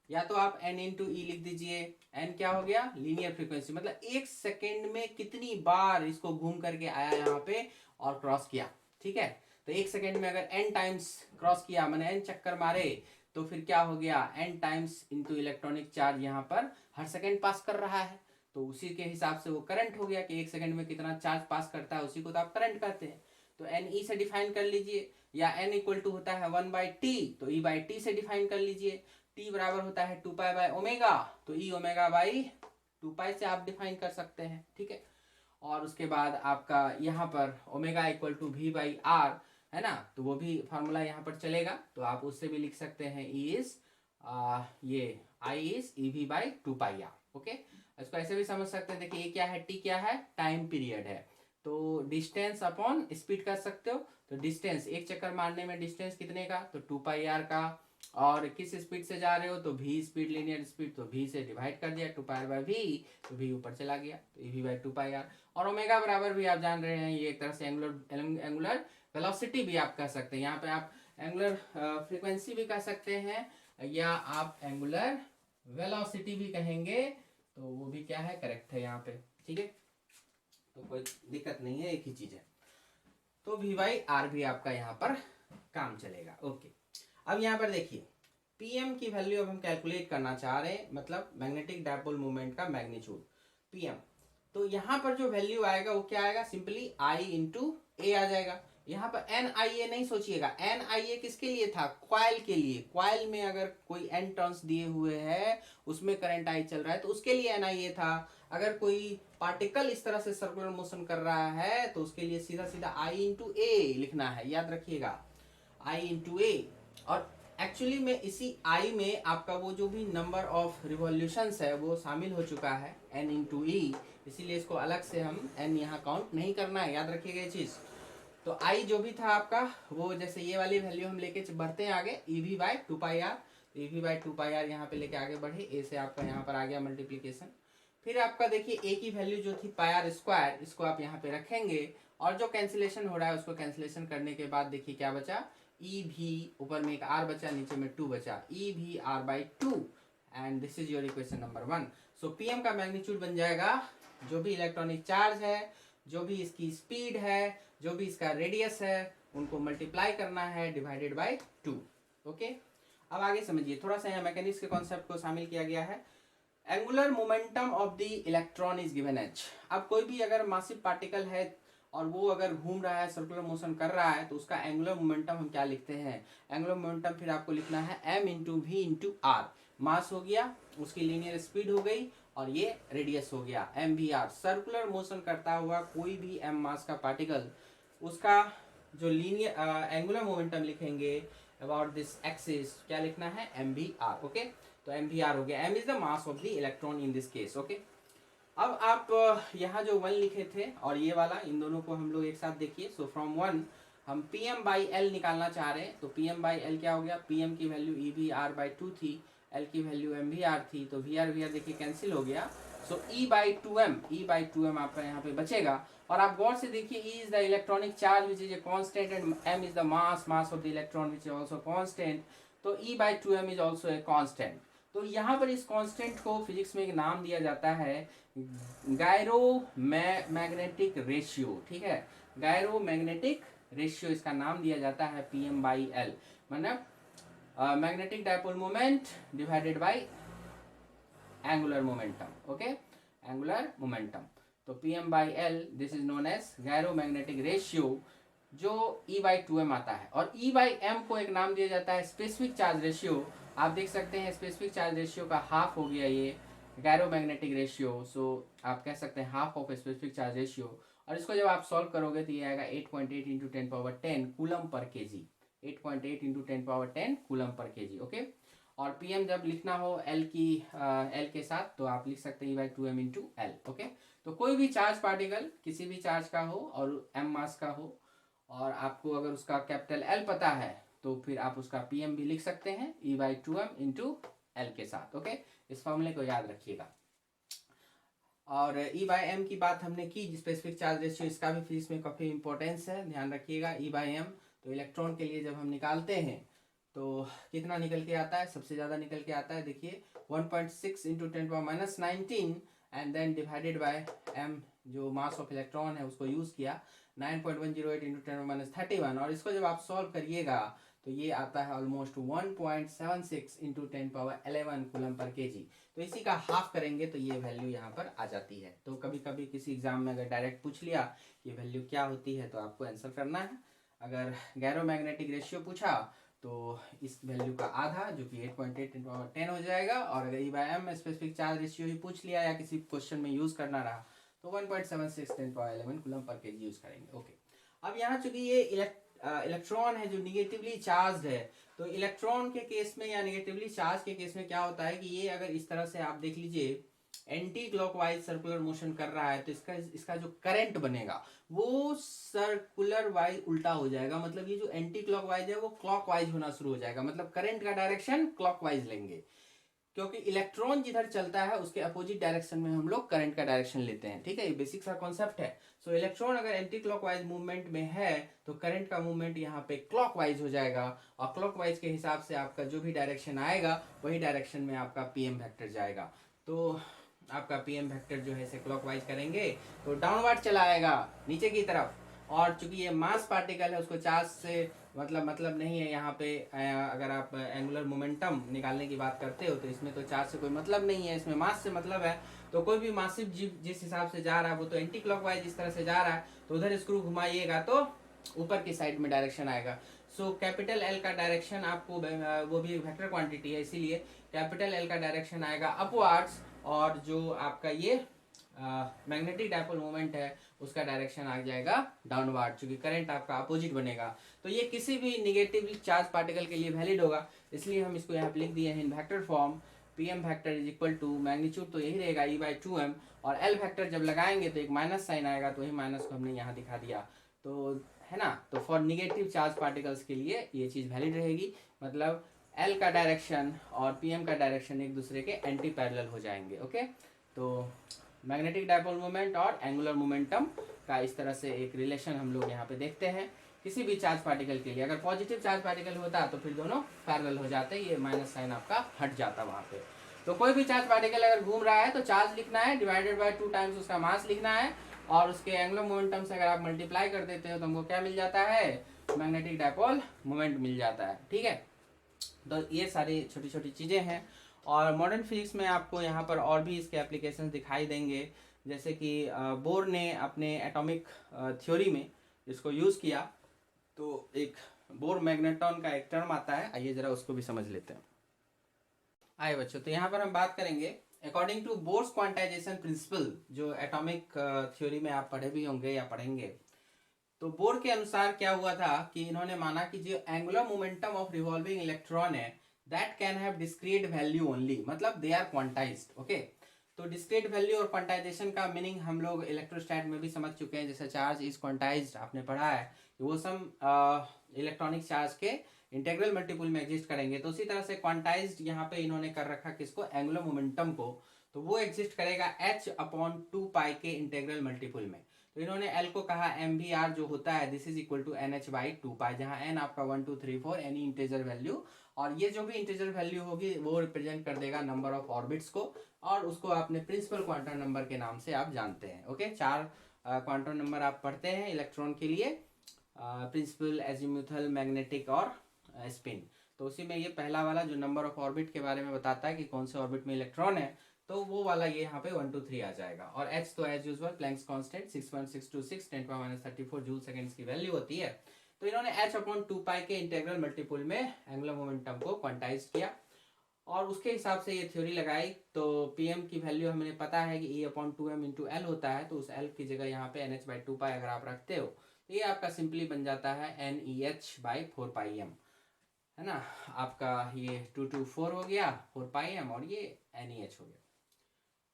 या तो आप n इंटू ई लिख दीजिए, n क्या हो गया, लीनियर फ्रीक्वेंसी, मतलब एक सेकेंड में कितनी बार इसको घूम करके आया यहाँ पे और क्रॉस किया, ठीक है। तो एक सेकेंड में अगर n टाइम्स क्रॉस किया, मैंने n चक्कर मारे, तो फिर क्या हो गया, n times into electronic charge यहाँ पर हर सेकेंड पास कर रहा है, तो उसी के हिसाब से वो करंट हो गया कि एक सेकेंड में कितना चार्ज पास करता है, उसी को तो आप करंट कहते हैं। तो एन ई से डिफाइन कर लीजिए, या n इक्वल टू होता है 1/t, तो e/t से डिफाइन कर लीजिए। t बराबर होता है 2π/ओमेगा, तो e ओमेगा/2π से आप डिफाइन कर सकते हैं, ठीक है। और उसके बाद आपका यहाँ पर ओमेगा इक्वल टू v/r है ना, तो वो भी फार्मूला यहाँ पर चलेगा, तो आप उससे भी लिख सकते हैं e इज ये i इज ev/2πr, ओके। इसको ऐसे भी समझ सकते हैं, देखिए ये क्या है, t क्या है, टाइम पीरियड है, तो डिस्टेंस अपॉन स्पीड कर सकते हो। तो डिस्टेंस, एक चक्कर मारने में डिस्टेंस कितने का, तो 2πr का, और किस स्पीड से जा रहे हो, तो v स्पीड, लीनियर स्पीड, तो v से डिवाइड कर दिया 2π/v, तो v ऊपर चला गया, तो ev/2πr। और ओमेगा बराबर भी आप जान रहे हैं, ये एक तरह से एंगुलर वेलोसिटी भी आप कह सकते हैं, यहाँ पे आप एंगुलर फ्रीक्वेंसी भी कह सकते हैं, या आप एंगुलर वेलोसिटी भी कहेंगे, तो वो भी क्या है, करेक्ट है यहाँ पे, ठीक है। तो कोई दिक्कत नहीं है, एक ही चीज है। तो v/r भी आपका यहाँ पर काम चलेगा, ओके। अब यहाँ पर देखिए pm की वैल्यू अब हम कैलकुलेट करना चाह रहे हैं, मतलब मैग्नेटिक डायपोल मूवमेंट का मैग्नीट्यूड pm। तो यहाँ पर जो वैल्यू आएगा वो क्या आएगा, सिंपली I इंटू ए आ जाएगा। यहाँ पर NIA नहीं सोचिएगा, NIA किसके लिए था, क्वाइल के लिए। क्वाइल में अगर कोई n टर्न्स दिए हुए है, उसमें करंट I चल रहा है, तो उसके लिए NIA था। अगर कोई पार्टिकल इस तरह से सर्कुलर मोशन कर रहा है तो उसके लिए सीधा सीधा I इंटू ए लिखना है, याद रखिएगा, I इंटू ए। और एक्चुअली में इसी I में आपका वो जो भी नंबर ऑफ रिवॉल्यूशंस है वो शामिल हो चुका है, n इंटू ई, इसीलिए इसको अलग से हम n यहाँ काउंट नहीं करना है, याद रखिएगा ये चीज़। तो I जो भी था आपका, वो जैसे ये वाली वैल्यू हम लेके बढ़ते हैं आगे, ev/2πr, तो ev/2πr यहाँ पे लेके आगे बढ़े, a से आपका यहाँ पर आ गया मल्टीप्लीकेशन। फिर आपका देखिए a की वैल्यू जो थी पायर स्क्वायर, इसको आप यहाँ पे रखेंगे, और जो कैंसिलेशन हो रहा है उसको कैंसिलेशन करने के बाद देखिए क्या बचा, ev, ऊपर में एक r बचा, नीचे में 2 बचा, ev/r/2, and this is your equation number 1। So pm का मैग्नीट्यूड बन जाएगा, जो भी इलेक्ट्रॉनिक चार्ज है, जो भी इसकी स्पीड है, जो भी इसका रेडियस है, उनको मल्टीप्लाई करना है डिवाइडेड बाय 2, ओके। अब आगे समझिए, थोड़ा सा यहाँ मैकेनिक्स के कॉन्सेप्ट को शामिल किया गया है। Angular momentum of the electron is given H. अब कोई भी अगर मासिव पार्टिकल है और वो अगर घूम रहा है, सर्कुलर मोशन कर रहा है, तो उसका एंगुलर मोमेंटम हम क्या लिखते हैं, एंगुलर मोमेंटम फिर आपको लिखना है m into V into R. Mass हो गया, उसकी लीनियर स्पीड हो गई, और ये रेडियस हो गया mvr। सर्कुलर मोशन करता हुआ कोई भी m मास का पार्टिकल, उसका जो लीनियर एंगुलर मोमेंटम लिखेंगे अबाउट दिस एक्सिस, क्या लिखना है, mvr, ओके। तो mvr हो गया, m is the mass of the electron in this case, okay. अब आप यहाँ जो 1 लिखे थे और ये वाला, इन दोनों को हम लोग एक साथ देखिए। सो फ्रॉम 1 हम pm/l निकालना चाह रहे हैं, तो pm/l क्या हो गया, pm की वैल्यू ev/r/2 थी, l की वैल्यू mvr थी, तो vr देखिए कैंसिल हो गया। सो e/2m आपका यहाँ पे बचेगा। और आप गौर से देखिए, E is the electronic charge which is a constant, and m is the mass of the electron which is also constant, तो e/2m is also a constant. तो यहाँ पर इस कांस्टेंट को फिजिक्स में एक नाम दिया जाता है गायरो मैग्नेटिक रेशियो, ठीक है, गायरो मैग्नेटिक रेशियो इसका नाम दिया जाता है pm/l, मतलब magnetic dipole moment divided by angular momentum. Okay, angular momentum. तो Pm/L this is known as gyromagnetic ratio, जो E/2m आता है। और E/m को एक नाम दिया जाता है स्पेसिफिक चार्ज रेशियो। आप देख सकते हैं स्पेसिफिक चार्ज रेशियो का हाफ हो गया ये गैरोमैग्नेटिक रेशियो। सो आप कह सकते हैं half of specific charge ratio. और इसको जब आप सॉल्व करोगे तो ये आएगा 8.8 into 10 coulomb per KG. 8.8 into 10 coulomb per KG. Okay, और पीएम जब लिखना हो एल के साथ तो आप लिख सकते हैं E/2m इंटू एल। ओके, तो कोई भी चार्ज पार्टिकल किसी भी चार्ज का हो और m मास का हो, और आपको अगर उसका कैपिटल L पता है तो फिर आप उसका पीएम भी लिख सकते हैं E/2m इंटू एल के साथ। ओके, इस फॉर्मूले को याद रखिएगा। और E/m की बात हमने की, स्पेसिफिक चार्ज रेशियो, इसका भी फिजिक्स में काफ़ी इंपॉर्टेंस है, ध्यान रखिएगा। E/m तो इलेक्ट्रॉन के लिए जब हम निकालते हैं तो कितना निकल के आता है, सबसे ज़्यादा निकल के आता है, देखिए 1.6 into 10⁻19 and then divided by m जो मास ऑफ इलेक्ट्रॉन है उसको यूज़ किया 9.108 इंटू 10⁻31, और इसको जब आप सॉल्व करिएगा तो ये आता है almost 1.76 into 10⁻11 coulomb per KG. तो इसी का हाफ करेंगे तो ये वैल्यू यहाँ पर आ जाती है। तो कभी कभी किसी एग्जाम में अगर डायरेक्ट पूछ लिया कि वैल्यू क्या होती है तो आपको आंसर करना है। अगर गैरोमैग्नेटिक रेशियो पूछा तो इस वैल्यू का आधा जो कि 8.8 इंटू 10 हो जाएगा। और अगर E/m स्पेसिफिक चार्ज रेशियो ही पूछ लिया या किसी क्वेश्चन में यूज़ करना रहा तो 1.76 10⁻11 कूलम पर केजी यूज़ करेंगे। ओके, अब यहाँ चूंकि ये इलेक्ट्रॉन है जो निगेटिवली चार्ज है, तो इलेक्ट्रॉन के केस में या निगेटिवली चार्ज के केस में क्या होता है कि ये अगर इस तरह से आप देख लीजिए एंटी क्लॉकवाइज सर्कुलर मोशन कर रहा है तो इसका जो करंट बनेगा वो सर्कुलर वाइज उल्टा हो जाएगा। मतलब ये जो एंटी क्लॉकवाइज है वो क्लॉकवाइज होना शुरू हो जाएगा, मतलब करंट का डायरेक्शन क्लॉकवाइज लेंगे, क्योंकि इलेक्ट्रॉन जिधर चलता है उसके अपोजिट डायरेक्शन में हम लोग करंट का डायरेक्शन लेते हैं। ठीक है, ये बेसिक सा कॉन्सेप्ट है। सो इलेक्ट्रॉन अगर एंटी क्लॉकवाइज मूवमेंट में है तो करंट का मूवमेंट यहाँ पे क्लॉकवाइज हो जाएगा, और क्लॉकवाइज के हिसाब से आपका जो भी डायरेक्शन आएगा वही डायरेक्शन में आपका पीएम वेक्टर जाएगा। तो आपका पीएम वेक्टर जो है इसे क्लॉकवाइज करेंगे तो डाउनवर्ड चला आएगा नीचे की तरफ। और चूंकि ये मास पार्टिकल है उसको चार्ज से मतलब नहीं है यहाँ पे। अगर आप एंगुलर मोमेंटम निकालने की बात करते हो तो इसमें तो चार्ज से कोई मतलब नहीं है, इसमें मास से मतलब है। तो कोई भी मासिव जीव जिस हिसाब से जा रहा है वो तो एंटी क्लॉकवाइज इस तरह से जा रहा है, तो उधर स्क्रू घुमाइएगा तो ऊपर की साइड में डायरेक्शन आएगा। सो कैपिटल एल का डायरेक्शन आपको वो भी वेक्टर क्वांटिटी है इसीलिए कैपिटल एल का डायरेक्शन आएगा अपवर्ड्स, और जो आपका ये मैग्नेटिक डायपोल मोमेंट है उसका डायरेक्शन आ जाएगा डाउनवर्ड, चूंकि करंट आपका अपोजिट बनेगा। तो ये किसी भी निगेटिवली चार्ज पार्टिकल के लिए वैलिड होगा, इसलिए हम इसको यहाँ पे लिख दिए हैं in vector form. PM vector is equal to magnitude तो यही रहेगा E/2m, और एल वेक्टर जब लगाएंगे तो एक माइनस साइन आएगा, तो वही माइनस को हमने यहाँ दिखा दिया, तो है ना। तो फॉर निगेटिव चार्ज पार्टिकल्स के लिए ये चीज़ वैलिड रहेगी, मतलब एल का डायरेक्शन और पीएम का डायरेक्शन एक दूसरे के एंटी पैरेलल हो जाएंगे। ओके, तो मैग्नेटिक डायपोल मोमेंट और एंगुलर मोमेंटम का इस तरह से एक रिलेशन हम लोग यहाँ पे देखते हैं किसी भी चार्ज पार्टिकल के लिए। अगर पॉजिटिव चार्ज पार्टिकल होता तो फिर दोनों पैरेलल हो जाते, ये माइनस साइन आपका हट जाता वहाँ पे। तो कोई भी चार्ज पार्टिकल अगर घूम रहा है तो चार्ज लिखना है डिवाइडेड बाय 2 टाइम्स उसका मास लिखना है, और उसके एंगुलर मोमेंटम से अगर आप मल्टीप्लाई कर देते हो तो हमको क्या मिल जाता है, मैग्नेटिक डायपोल मोमेंट मिल जाता है। ठीक है, तो ये सारी छोटी छोटी चीज़ें हैं, और मॉडर्न फिजिक्स में आपको यहाँ पर और भी इसके एप्लीकेशंस दिखाई देंगे, जैसे कि बोर ने अपने एटॉमिक थ्योरी में इसको यूज़ किया। तो एक बोर मैग्नेटॉन का एक टर्म आता है, आइए ज़रा उसको भी समझ लेते हैं। आइए बच्चों, तो यहाँ पर हम बात करेंगे according to Bohr's quantization principle, जो एटॉमिक थ्योरी में आप पढ़े भी होंगे या पढ़ेंगे। तो बोर के अनुसार क्या हुआ था कि इन्होंने माना कि जो angular momentum of revolving electron है that can have discrete value only, मतलब दे आर क्वांटाइज्ड। ओके, तो डिस्क्रीट वैल्यू और क्वांटाइजेशन का मीनिंग हम लोग इलेक्ट्रोस्टैट में भी समझ चुके हैं, जैसे चार्ज इज क्वांटाइज्ड आपने पढ़ा है, वो सम इलेक्ट्रॉनिक चार्ज के इंटेग्रल मल्टीपल में एग्जिस्ट करेंगे। तो उसी तरह से क्वांटाइज्ड यहाँ पे इन्होंने कर रखा किसको, एंगुलर मोमेंटम को, तो वो एग्जिस्ट करेगा h/2π के इंटेग्रल मल्टीपल में। तो इन्होंने L को कहा mvr जो होता है this is equal to nh/2π, जहाँ n आपका 1 2 3 4 एनी इंटीजर वैल्यू, और ये जो भी इंटीजर वैल्यू होगी वो रिप्रेजेंट कर देगा नंबर ऑफ ऑर्बिट्स को, और उसको आपने प्रिंसिपल क्वांटम नंबर के नाम से आप जानते हैं। ओके, 4 क्वांटम नंबर आप पढ़ते हैं इलेक्ट्रॉन के लिए, प्रिंसिपल, एजीम्यूथल, मैग्नेटिक और स्पिन। तो उसी में ये पहला वाला जो नंबर ऑफ ऑर्बिट के बारे में बताता है कि कौन से ऑर्बिट में इलेक्ट्रॉन है, तो वो वाला ये यहाँ पे 1 2 3 आ जाएगा। और h तो as usual Planck's constant 61626 10⁻³ joule seconds की वैल्यू होती है। तो इन्होंने h अपॉन 2 पाई के इंटीग्रल मल्टीपल में एंगुलर मोमेंटम को क्वांटाइज किया और उसके हिसाब से ये थ्योरी लगाई। तो pm की वैल्यू हमें पता है कि e upon 2m into L होता है, तो उस l की जगह यहाँ पे nh/2 पाई अगर आप रखते हो तो ये आपका सिंपली बन जाता है NEH/4πm, है ना। आपका ये 2 2 4 हो गया 4πm और ये NEH हो गया।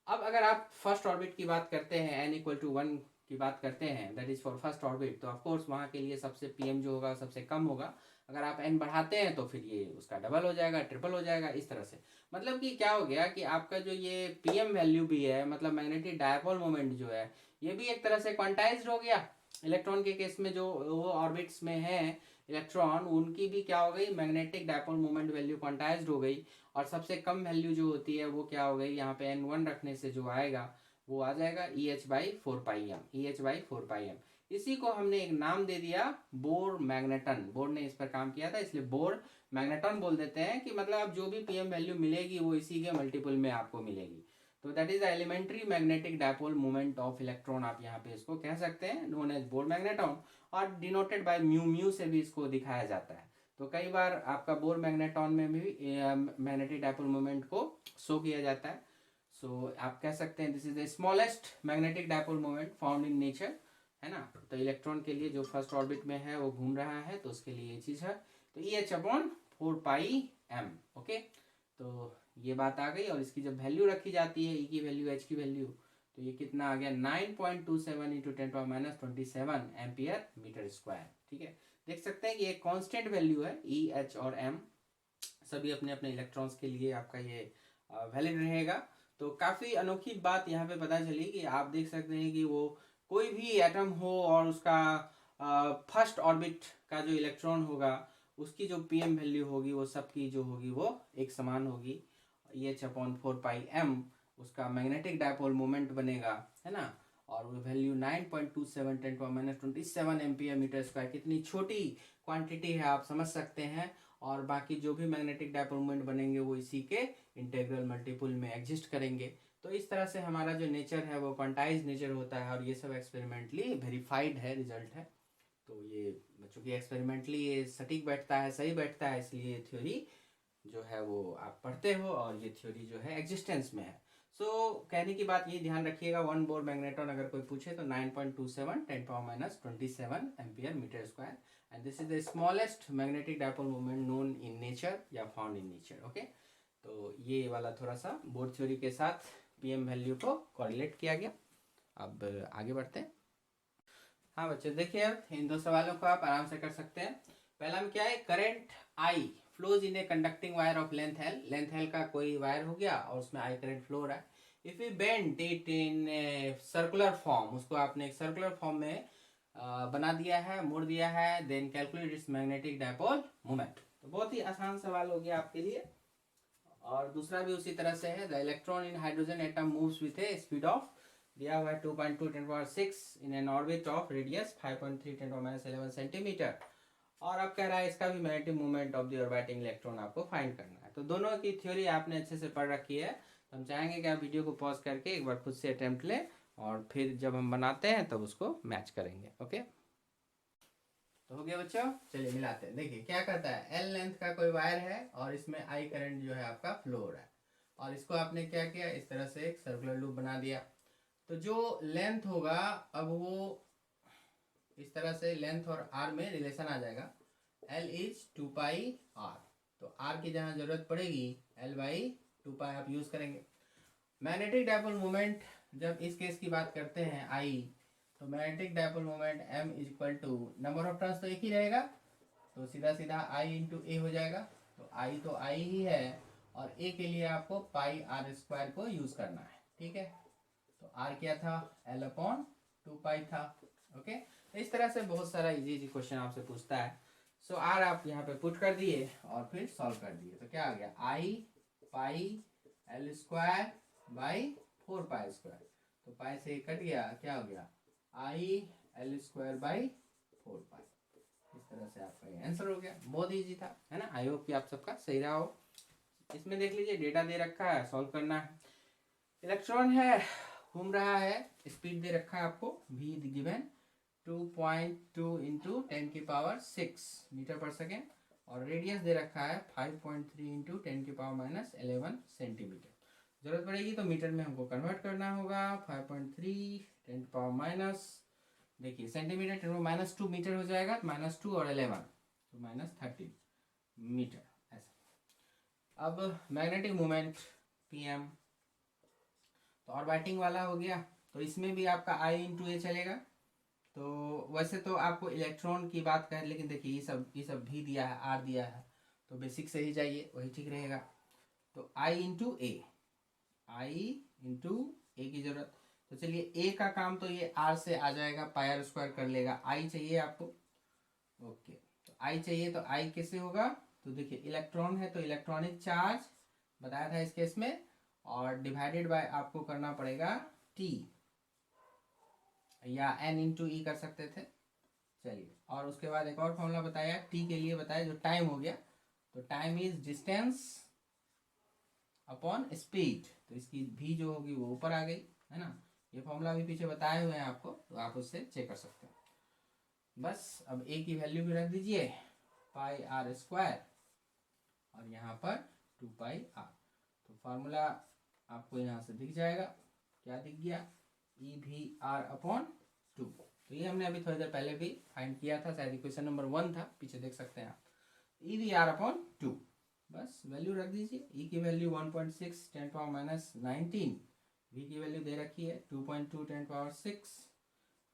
अब अगर आप फर्स्ट ऑर्बिट की बात करते हैं n इक्वल टू 1 की बात करते हैं, that is for first orbit, तो ऑफकोर्स वहाँ के लिए सबसे pm जो होगा सबसे कम होगा। अगर आप n बढ़ाते हैं तो फिर ये उसका डबल हो जाएगा, ट्रिपल हो जाएगा, इस तरह से। मतलब कि क्या हो गया कि आपका जो ये pm वैल्यू भी है, मतलब मैग्नेटिक डायपोल मोमेंट जो है, ये भी एक तरह से क्वांटाइज्ड हो गया। इलेक्ट्रॉन के केस में जो वो ऑर्बिट्स में है इलेक्ट्रॉन, उनकी भी क्या हो गई, magnetic dipole moment value quantized हो गई। और सबसे कम वैल्यू जो होती है वो क्या हो गई, यहाँ पे n1 रखने से जो आएगा वो आ जाएगा EH/4πm। इसी को हमने एक नाम दे दिया बोर मैग्नेटन। बोर ने इस पर काम किया था, इसलिए बोर मैग्नेटन बोल देते हैं कि मतलब जो भी pm वैल्यू मिलेगी वो इसी के मल्टीपल में आपको मिलेगी। तो that is the elementary magnetic dipole moment of electron, आप यहाँ पे इसको कह सकते हैं, नोन एज बोर मैग्नेटॉन। और डिनोटेड बाय म्यू, म्यू से भी इसको दिखाया जाता है। तो कई बार आपका बोर मैग्नेटॉन में भी मैग्नेटिक डायपोल मोमेंट को शो किया जाता है। सो आप कह सकते हैं this is the smallest magnetic dipole moment found in nature, है ना। तो इलेक्ट्रॉन के लिए जो फर्स्ट ऑर्बिट में है वो घूम रहा है, तो उसके लिए ये चीज़ है। तो EH/4πm, ओके। तो ये बात आ गई। और इसकी जब वैल्यू रखी जाती है, ई की वैल्यू, एच की वैल्यू, तो ये कितना आ गया 9.27 इंटू 10⁻27 एम्पियर मीटर स्क्वायर। ठीक है, देख सकते हैं कि एक कांस्टेंट वैल्यू है ई, एच और एम, सभी अपने अपने इलेक्ट्रॉन्स के लिए आपका ये वैलिड रहेगा। तो काफ़ी अनोखी बात यहाँ पे पता चली कि आप देख सकते हैं कि वो कोई भी एटम हो और उसका फर्स्ट ऑर्बिट का जो इलेक्ट्रॉन होगा उसकी जो pm वैल्यू होगी वो सबकी जो होगी वो एक समान होगी। EH/4πm उसका मैग्नेटिक डायपोल मोमेंट बनेगा, है ना। और वो वैल्यू 9.27 10⁻27 एम्पियर मीटर स्क्वायर, कितनी छोटी क्वांटिटी है आप समझ सकते हैं। और बाकी जो भी मैग्नेटिक डायपोल मोमेंट बनेंगे वो इसी के इंटीग्रल मल्टीपल में एग्जिस्ट करेंगे। तो इस तरह से हमारा जो नेचर है वो क्वांटाइज नेचर होता है और ये सब एक्सपेरिमेंटली वेरीफाइड है, रिजल्ट है। तो ये चूँकि एक्सपेरिमेंटली ये सटीक बैठता है, सही बैठता है, इसलिए थ्योरी जो है वो आप पढ़ते हो और ये थ्योरी जो है एग्जिस्टेंस में है। कहने की बात ये ध्यान रखिएगा, वन बोर मैग्नेटॉन अगर कोई पूछे तो 9.27 10⁻27 ampere metre square, and this is the smallest magnetic dipole moment known in nature या फाउंड इन नेचर, ओके। तो ये वाला थोड़ा सा बोर थ्योरी के साथ pm वैल्यू को कोरिलेट किया गया। अब आगे बढ़ते हैं। हाँ बच्चों देखिए, अब इन दो सवालों को आप आराम से कर सकते हैं। पहला में क्या है, current I flows in a conducting wire of length L। Length L का कोई वायर हो गया और उसमें I करंट फ्लो हो रहा है। If you bend it in circular form, उसको आपने एक सर्कुलर फॉर्म में बना दिया है, मोड़ दिया है, then calculate its magnetic dipole moment. तो बहुत ही आसान सवाल हो गया आपके लिए। और दूसरा भी उसी तरह से है, the electron in hydrogen atom moves with A speed of, दिया हुआ है 2.2 10⁻6 in an orbit of radius 5.3 10⁻11 centimetre. और अब कह रहा है इसका भी magnetic moment of the orbiting electron आपको फाइंड करना है। तो दोनों की थ्योरी आपने अच्छे से पढ़ रखी है। तो हम चाहेंगे कि आप वीडियो को पॉज करके एक बार खुद से अटेम्प्ट लें और फिर जब हम बनाते हैं तब उसको मैच करेंगे, ओके। तो हो गया बच्चों, चलिए मिलाते हैं। देखिए क्या कहता है, L लेंथ का कोई वायर है और इसमें I करंट जो है आपका फ्लो हो रहा है, और इसको आपने क्या किया, इस तरह से एक सर्कुलर लूप बना दिया। तो जो लेंथ होगा अब वो इस तरह से लेंथ और R में रिलेशन आ जाएगा, L इज 2πr। तो R की जहाँ जरूरत पड़ेगी L/2π आप यूज करेंगे। मैग्नेटिक डायपोल मोमेंट जब इस केस की बात करते हैं I, तो magnetic dipole moment M is equal to, number of turns तो एक ही रहेगा, तो सीधा सीधा I इंटू A हो जाएगा। तो I ही है और A के लिए आपको πr² को यूज करना है, ठीक है। तो R क्या था, L/2π था, ओके। तो इस तरह से बहुत सारा इजी इजी क्वेश्चन आपसे पूछता है। सो R आप यहाँ पे पुट कर दिए और फिर सॉल्व कर दिए, तो क्या आ गया, I πL²/4π²। तो पाई से कट गया, क्या हो गया, IL²/4π। इस तरह से आपका ये आंसर हो गया। बहुत इजी था, है ना। आई होप कि आप सबका सही रहा हो। इसमें देख लीजिए डेटा दे रखा है, सॉल्व करना है। इलेक्ट्रॉन है, घूम रहा है, स्पीड दे रखा है आपको v गिवन 2.2 इंटू 10⁻6 मीटर पर सेकेंड, और रेडियस दे रखा है 5.3 इंटू 10⁻11 सेंटीमीटर। जरूरत पड़ेगी तो मीटर में हमको कन्वर्ट करना होगा। 5.3 10⁻, देखिए सेंटीमीटर 10⁻2 मीटर हो जाएगा, -2 और 11 तो -13 मीटर ऐसा। अब मैग्नेटिक मोमेंट पीएम तो ऑर्बिटिंग वाला हो गया, तो इसमें भी आपका I इंटू ए चलेगा। तो वैसे तो आपको इलेक्ट्रॉन की बात करें, लेकिन देखिए ये सब भी दिया है, आर दिया है, तो बेसिक से ही जाइए, वही ठीक रहेगा। तो I into A, I into A की जरूरत, तो चलिए ए का काम तो ये आर से आ जाएगा, पाई स्क्वायर कर लेगा। आई चाहिए आपको, ओके, तो आई चाहिए, तो आई कैसे होगा, तो देखिए इलेक्ट्रॉन है तो इलेक्ट्रॉनिक चार्ज बताया था इस केस में, और डिवाइडेड बाय आपको करना पड़ेगा टी, या एन इंटू ई कर सकते थे। चलिए, और उसके बाद एक और फॉर्मूला बताया टी के लिए, बताया जो टाइम हो गया, तो time is distance upon speed, तो इसकी भी जो होगी वो ऊपर आ गई, है ना। ये फॉर्मूला भी पीछे बताए हुए हैं आपको, तो आप उससे चेक कर सकते हैं। बस अब ए की वैल्यू भी रख दीजिए पाई आर स्क्वायर, और यहाँ पर 2 पाई आर, तो फार्मूला आपको यहाँ से दिख जाएगा, क्या दिख गया, ई भी आर अपॉन 2। तो ये हमने अभी थोड़ी देर पहले भी फाइंड किया था, शायद क्वेश्चन नंबर 1 था, पीछे देख सकते हैं आप, ई भी आर अपॉन 2। बस वैल्यू रख दीजिए, ई की वैल्यू 1.6 10⁻19, वी की वैल्यू दे रखी है 2.2 10⁻6,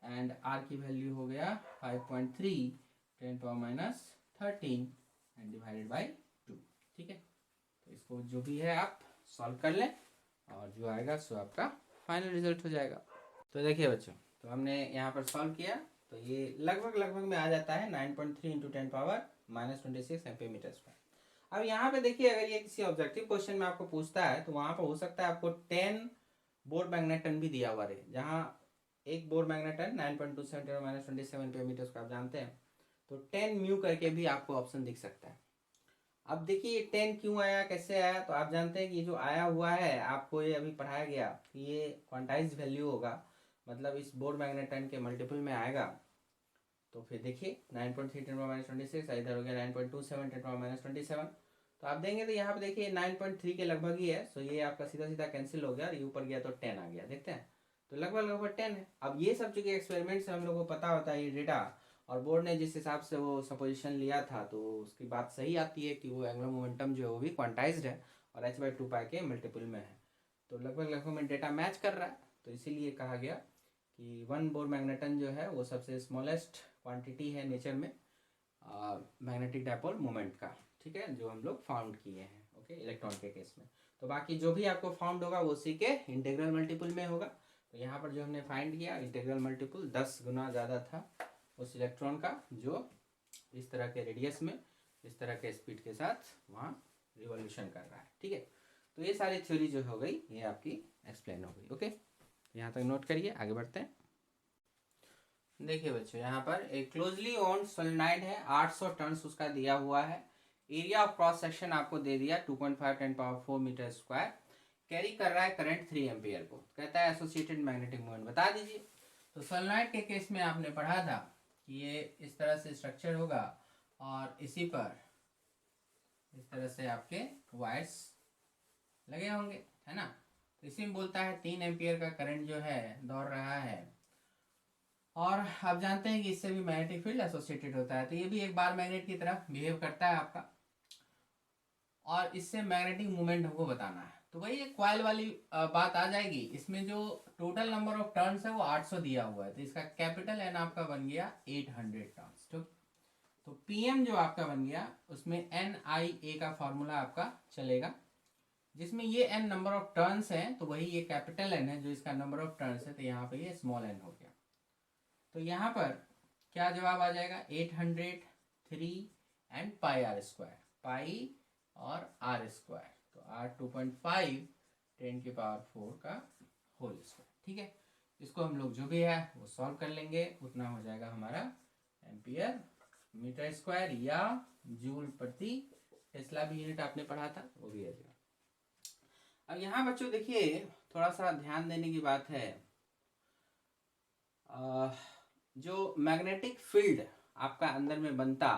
एंड आर की वैल्यू हो गया 5.3 10⁻13 एंड डिवाइडेड बाई 2। ठीक है, तो इसको जो भी है आप सॉल्व कर लें, और जो आएगा सो आपका फाइनल रिजल्ट हो जाएगा। तो देखिए बच्चों, तो हमने यहाँ पर सॉल्व किया, तो ये लगभग में आ जाता है 9.3 इंटू 10⁻26 एम्पीयर मीटर स्क्वायर। अब यहाँ पे देखिए, अगर ये किसी ऑब्जेक्टिव क्वेश्चन में आपको पूछता है, तो वहाँ पर हो सकता है आपको 10 बोर्ड मैग्नेटन भी दिया हुआ रहे, जहाँ एक Bohr magneton 9.27 10⁻27 ampere metre square आप जानते हैं, तो 10 म्यू करके भी आपको ऑप्शन दिख सकता है। अब देखिए 10 क्यों आया, कैसे आया, तो आप जानते हैं कि जो आया हुआ है, आपको ये अभी पढ़ाया गया कि ये क्वांटाइज वैल्यू होगा, मतलब इस बोर्ड मैग्नेटन के मल्टीपल में आएगा। तो फिर देखिए 9.3 10⁻26 इधर हो गया 9.27 10⁻27, तो आप देंगे तो यहाँ पे देखिए 9.3 के लगभग ही है, सो ये आपका सीधा सीधा कैंसिल हो गया, और ये ऊपर गया तो 10 आ गया, देखते हैं, तो लगभग 10 है। अब ये सब चूंकि एक्सपेरिमेंट से हम लोग को पता होता है ये डेटा, और बोर्ड ने जिस हिसाब से वो सपोजिशन लिया था, तो उसकी बात सही आती है कि वो एंगुलर मोमेंटम जो है वो भी क्वांटाइज्ड है, और h/2 पाई के मल्टीपल में है, तो लगभग में डेटा मैच कर रहा है। तो इसीलिए कहा गया कि वन बोर मैग्नेटन जो है वो सबसे स्मॉलेस्ट क्वांटिटी है नेचर में मैग्नेटिक डायपोल मोमेंट का, ठीक है, जो हम लोग फाउंड किए हैं, ओके, इलेक्ट्रॉन के केस में। तो बाकी जो भी आपको फाउंड होगा वो उसी के इंटीग्रल मल्टीपल में होगा। तो यहाँ पर जो हमने फाइंड किया, इंटीग्रल मल्टीपल 10 गुना ज़्यादा था उस इलेक्ट्रॉन का, जो इस तरह के रेडियस में इस तरह के स्पीड के साथ वहाँ रिवॉल्यूशन कर रहा है। ठीक है, तो ये सारी थ्योरी जो हो गई, ये आपकी एक्सप्लेन हो गई। ओके, यहाँ तक नोट करिए, आगे बढ़ते हैं। देखिए बच्चों, यहाँ पर एक क्लोजली ऑन सोलेनॉइड है, 800 टन्स उसका दिया हुआ है, एरिया ऑफ क्रॉस सेक्शन आपको दे दिया 2.5 10⁻4 मीटर स्क्वायर, कैरी कर रहा है करंट 3 एम्पियर को, कहता है एसोसिएटेड मैग्नेटिक मोमेंट बता दीजिए। तो सोलेनॉइड के केस में आपने पढ़ा था कि ये इस तरह से स्ट्रक्चर होगा, और इसी पर इस तरह से आपके वायर्स लगे होंगे, है ना। तो इसी में बोलता है 3 एम्पियर का करंट जो है दौड़ रहा है, और आप जानते हैं कि इससे भी मैग्नेटिक फील्ड एसोसिएटेड होता है, तो ये भी एक बार मैग्नेट की तरह बिहेव करता है आपका, और इससे मैग्नेटिक मूवमेंट हमको बताना है। तो वही एक कॉइल वाली बात आ जाएगी, इसमें जो टोटल नंबर ऑफ टर्न्स है वो 800 दिया हुआ है, तो इसका कैपिटल एन आपका बन गया 800 टर्न्स। तो पीएम जो आपका बन गया, उसमें एन आई ए का फॉर्मूला आपका चलेगा, जिसमें ये एन नंबर ऑफ टर्न्स हैं, तो वही ये कैपिटल एन है जो इसका नंबर ऑफ टर्न्स है, तो यहाँ पे ये स्मॉल एन हो गया। तो यहाँ पर क्या जवाब आ जाएगा, 800 3 एंड पाई आर स्क्वायर, पाई और आर स्क्वायर, तो आर 2.5 10⁻4 का होल स्क्वायर। ठीक है, इसको हम लोग जो भी है वो सॉल्व कर लेंगे, उतना हो जाएगा हमारा एम्पियर मीटर स्क्वायर, या जूल प्रति टेस्ला भी यूनिट आपने पढ़ा था वो भी आ जाएगा। अब यहाँ बच्चों देखिए थोड़ा सा ध्यान देने की बात है, जो मैग्नेटिक फील्ड आपका अंदर में बनता,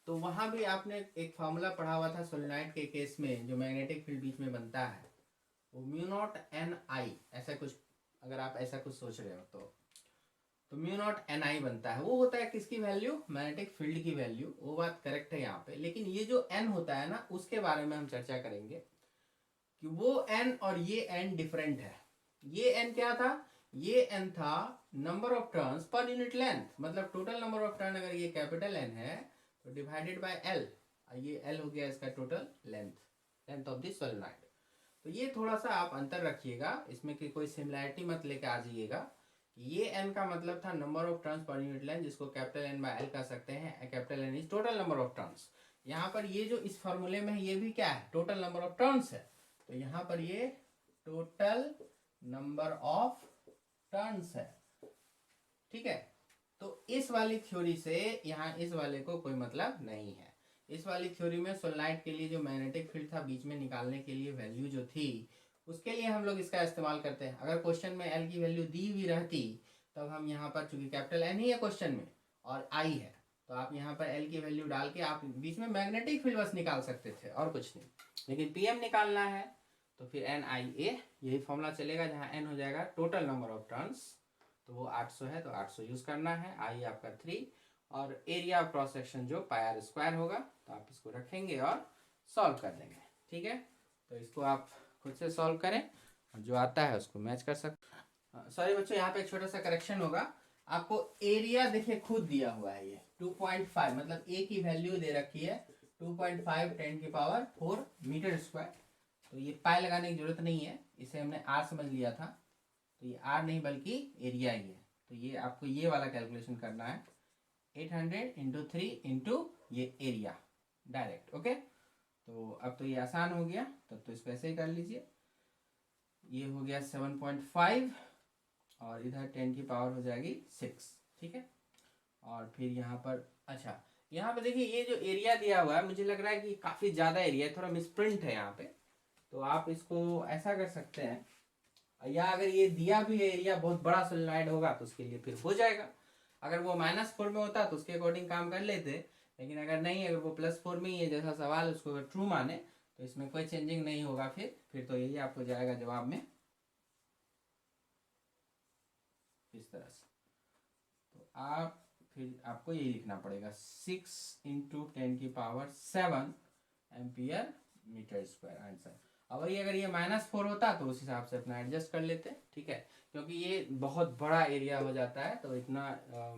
तो वहां भी आपने एक फॉर्मूला पढ़ा हुआ था सोलेनोइड के केस में, जो मैग्नेटिक फील्ड बीच में बनता है वो म्यू नॉट एन आई, ऐसा कुछ, अगर आप ऐसा कुछ सोच रहे हो तो म्यू नॉट एन आई बनता है। वो होता है किसकी वैल्यू, मैग्नेटिक फील्ड की वैल्यू, वो बात करेक्ट है यहाँ पे। लेकिन ये जो एन होता है ना, उसके बारे में हम चर्चा करेंगे कि वो एन और ये एन डिफरेंट है। ये एन क्या था, ये एन था number of turns per unit length, मतलब टोटल नंबर ऑफ टर्न अगर ये कैपिटल एन है तो डिवाइडेड बाय एल, ये एल हो गया इसका total length, length of this solenoid. तो ये थोड़ा सा आप अंतर रखिएगा, इसमें कि कोई सिमिलैरिटी मत लेके आ जाइएगा। ये एन का मतलब था number of turns per unit length, जिसको कैपिटल एन बाय एल कह सकते हैं। Capital N is total number of turns. यहाँ पर ये जो इस फॉर्मूले में है ये भी क्या है, टोटल नंबर ऑफ टर्न्स है। तो यहाँ पर ये टोटल नंबर ऑफ टर्न्स है, ठीक है। तो इस वाली थ्योरी से यहाँ इस वाले को कोई मतलब नहीं है। इस वाली थ्योरी में सोलेनोइड के लिए जो मैग्नेटिक फील्ड था बीच में निकालने के लिए वैल्यू जो थी, उसके लिए हम लोग इसका इस्तेमाल करते हैं। अगर क्वेश्चन में एल की वैल्यू दी हुई रहती तब हम यहाँ पर, चूंकि कैपिटल एन ही है क्वेश्चन में और आई है, तो आप यहाँ पर एल की वैल्यू डाल के आप बीच में मैग्नेटिक फील्ड बस निकाल सकते थे और कुछ नहीं। लेकिन पीएम निकालना है तो फिर एन आई ए, यही फॉर्मूला चलेगा, जहाँ एन हो जाएगा टोटल नंबर ऑफ टर्न्स, तो वो 800 है तो 800 यूज करना है। आई आपका 3 और एरिया ऑफ क्रॉस सेक्शन जो पाई आर स्क्वायर होगा, तो आप इसको रखेंगे और सॉल्व कर देंगे, ठीक है। तो इसको आप खुद से सॉल्व करें और जो आता है उसको मैच कर सकते। सॉरी बच्चों, यहाँ पे एक छोटा सा करेक्शन होगा। आपको एरिया देखिए खुद दिया हुआ है, ये 2.5, मतलब ए की वैल्यू दे रखी है 2.5 10⁴ मीटर स्क्वायर। तो ये पाई लगाने की जरूरत नहीं है, इसे हमने आर समझ लिया था, तो ये आर नहीं बल्कि एरिया ही है। तो ये आपको ये वाला कैलकुलेशन करना है, 800 इंटू 3 इंटू ये एरिया डायरेक्ट, ओके। तो अब तो ये आसान हो गया, तब तो इसको ऐसे ही कर लीजिए। ये हो गया 7.5 और इधर 10⁻⁶ हो जाएगी 6, ठीक है। और फिर यहाँ पर, अच्छा यहाँ पे देखिए ये जो एरिया दिया हुआ है, मुझे लग रहा है कि काफ़ी ज़्यादा एरिया है, थोड़ा मिसप्रिंट है यहाँ पे। तो आप इसको ऐसा कर सकते हैं, या अगर ये दिया भी है एरिया बहुत बड़ा सोलेनोइड होगा तो उसके लिए फिर हो जाएगा। अगर वो -4 में होता तो उसके अकॉर्डिंग काम कर लेते, लेकिन अगर नहीं, अगर वो +4 में ही है जैसा सवाल, उसको अगर ट्रू माने तो इसमें कोई चेंजिंग नहीं होगा। फिर तो यही आपको जाएगा जवाब में इस तरह से। तो आप फिर आपको यही लिखना पड़ेगा 6 into 10⁻⁷ ampere metre square answer. अब वही अगर ये -4 होता तो उस हिसाब से अपना एडजस्ट कर लेते, ठीक है। क्योंकि ये बहुत बड़ा एरिया हो जाता है तो इतना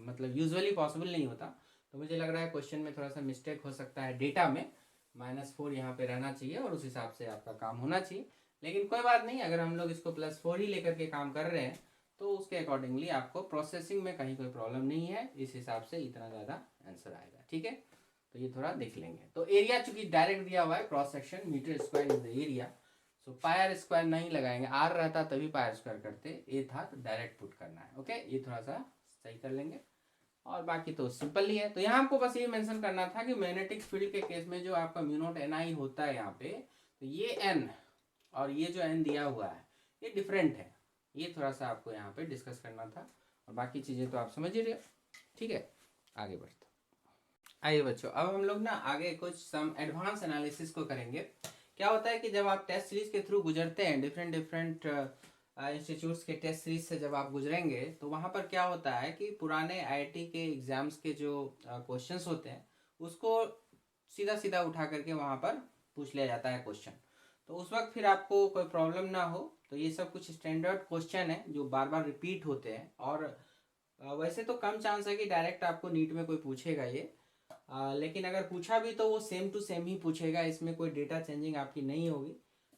मतलब यूजुअली पॉसिबल नहीं होता। तो मुझे लग रहा है क्वेश्चन में थोड़ा सा मिस्टेक हो सकता है, डेटा में -4 यहाँ पे रहना चाहिए और उस हिसाब से आपका काम होना चाहिए। लेकिन कोई बात नहीं, अगर हम लोग इसको +4 ही लेकर के काम कर रहे हैं तो उसके अकॉर्डिंगली आपको प्रोसेसिंग में कहीं कोई प्रॉब्लम नहीं है, इस हिसाब से इतना ज़्यादा आंसर आएगा, ठीक है। तो ये थोड़ा देख लेंगे। तो एरिया चूंकि डायरेक्ट दिया हुआ है, cross section metre square is the area, so pi r square नहीं लगाएंगे, आर रहता तभी पाई आर स्क्वायर करते, ए था तो डायरेक्ट पुट करना है, ओके। ये थोड़ा सा सही कर लेंगे और बाकी तो सिंपल ही है। तो यहाँ आपको बस ये मेंशन करना था कि मैग्नेटिक फील्ड के केस में जो आपका म्यू नॉट एन आई होता है यहाँ पे, तो ये एन और ये जो एन दिया हुआ है ये डिफरेंट है, ये थोड़ा सा आपको यहाँ पे डिस्कस करना था। और बाकी चीज़ें तो आप समझ ही रहे हो, ठीक है। आगे बढ़ते आइए बच्चों, अब हम लोग ना आगे कुछ सम एडवांस एनालिसिस को करेंगे। क्या होता है कि जब आप टेस्ट सीरीज के थ्रू गुजरते हैं, डिफरेंट इंस्टीट्यूट्स के टेस्ट सीरीज से जब आप गुजरेंगे, तो वहाँ पर क्या होता है कि पुराने आईआईटी के एग्जाम्स के जो क्वेश्चंस होते हैं उसको सीधा सीधा उठा करके वहाँ पर पूछ लिया जाता है क्वेश्चन। तो उस वक्त फिर आपको कोई प्रॉब्लम ना हो, तो ये सब कुछ स्टैंडर्ड क्वेश्चन है जो बार बार रिपीट होते हैं। और वैसे तो कम चांस है कि डायरेक्ट आपको नीट में कोई पूछेगा ये, लेकिन अगर पूछा भी तो वो सेम टू सेम ही पूछेगा, इसमें कोई डेटा चेंजिंग आपकी नहीं होगी।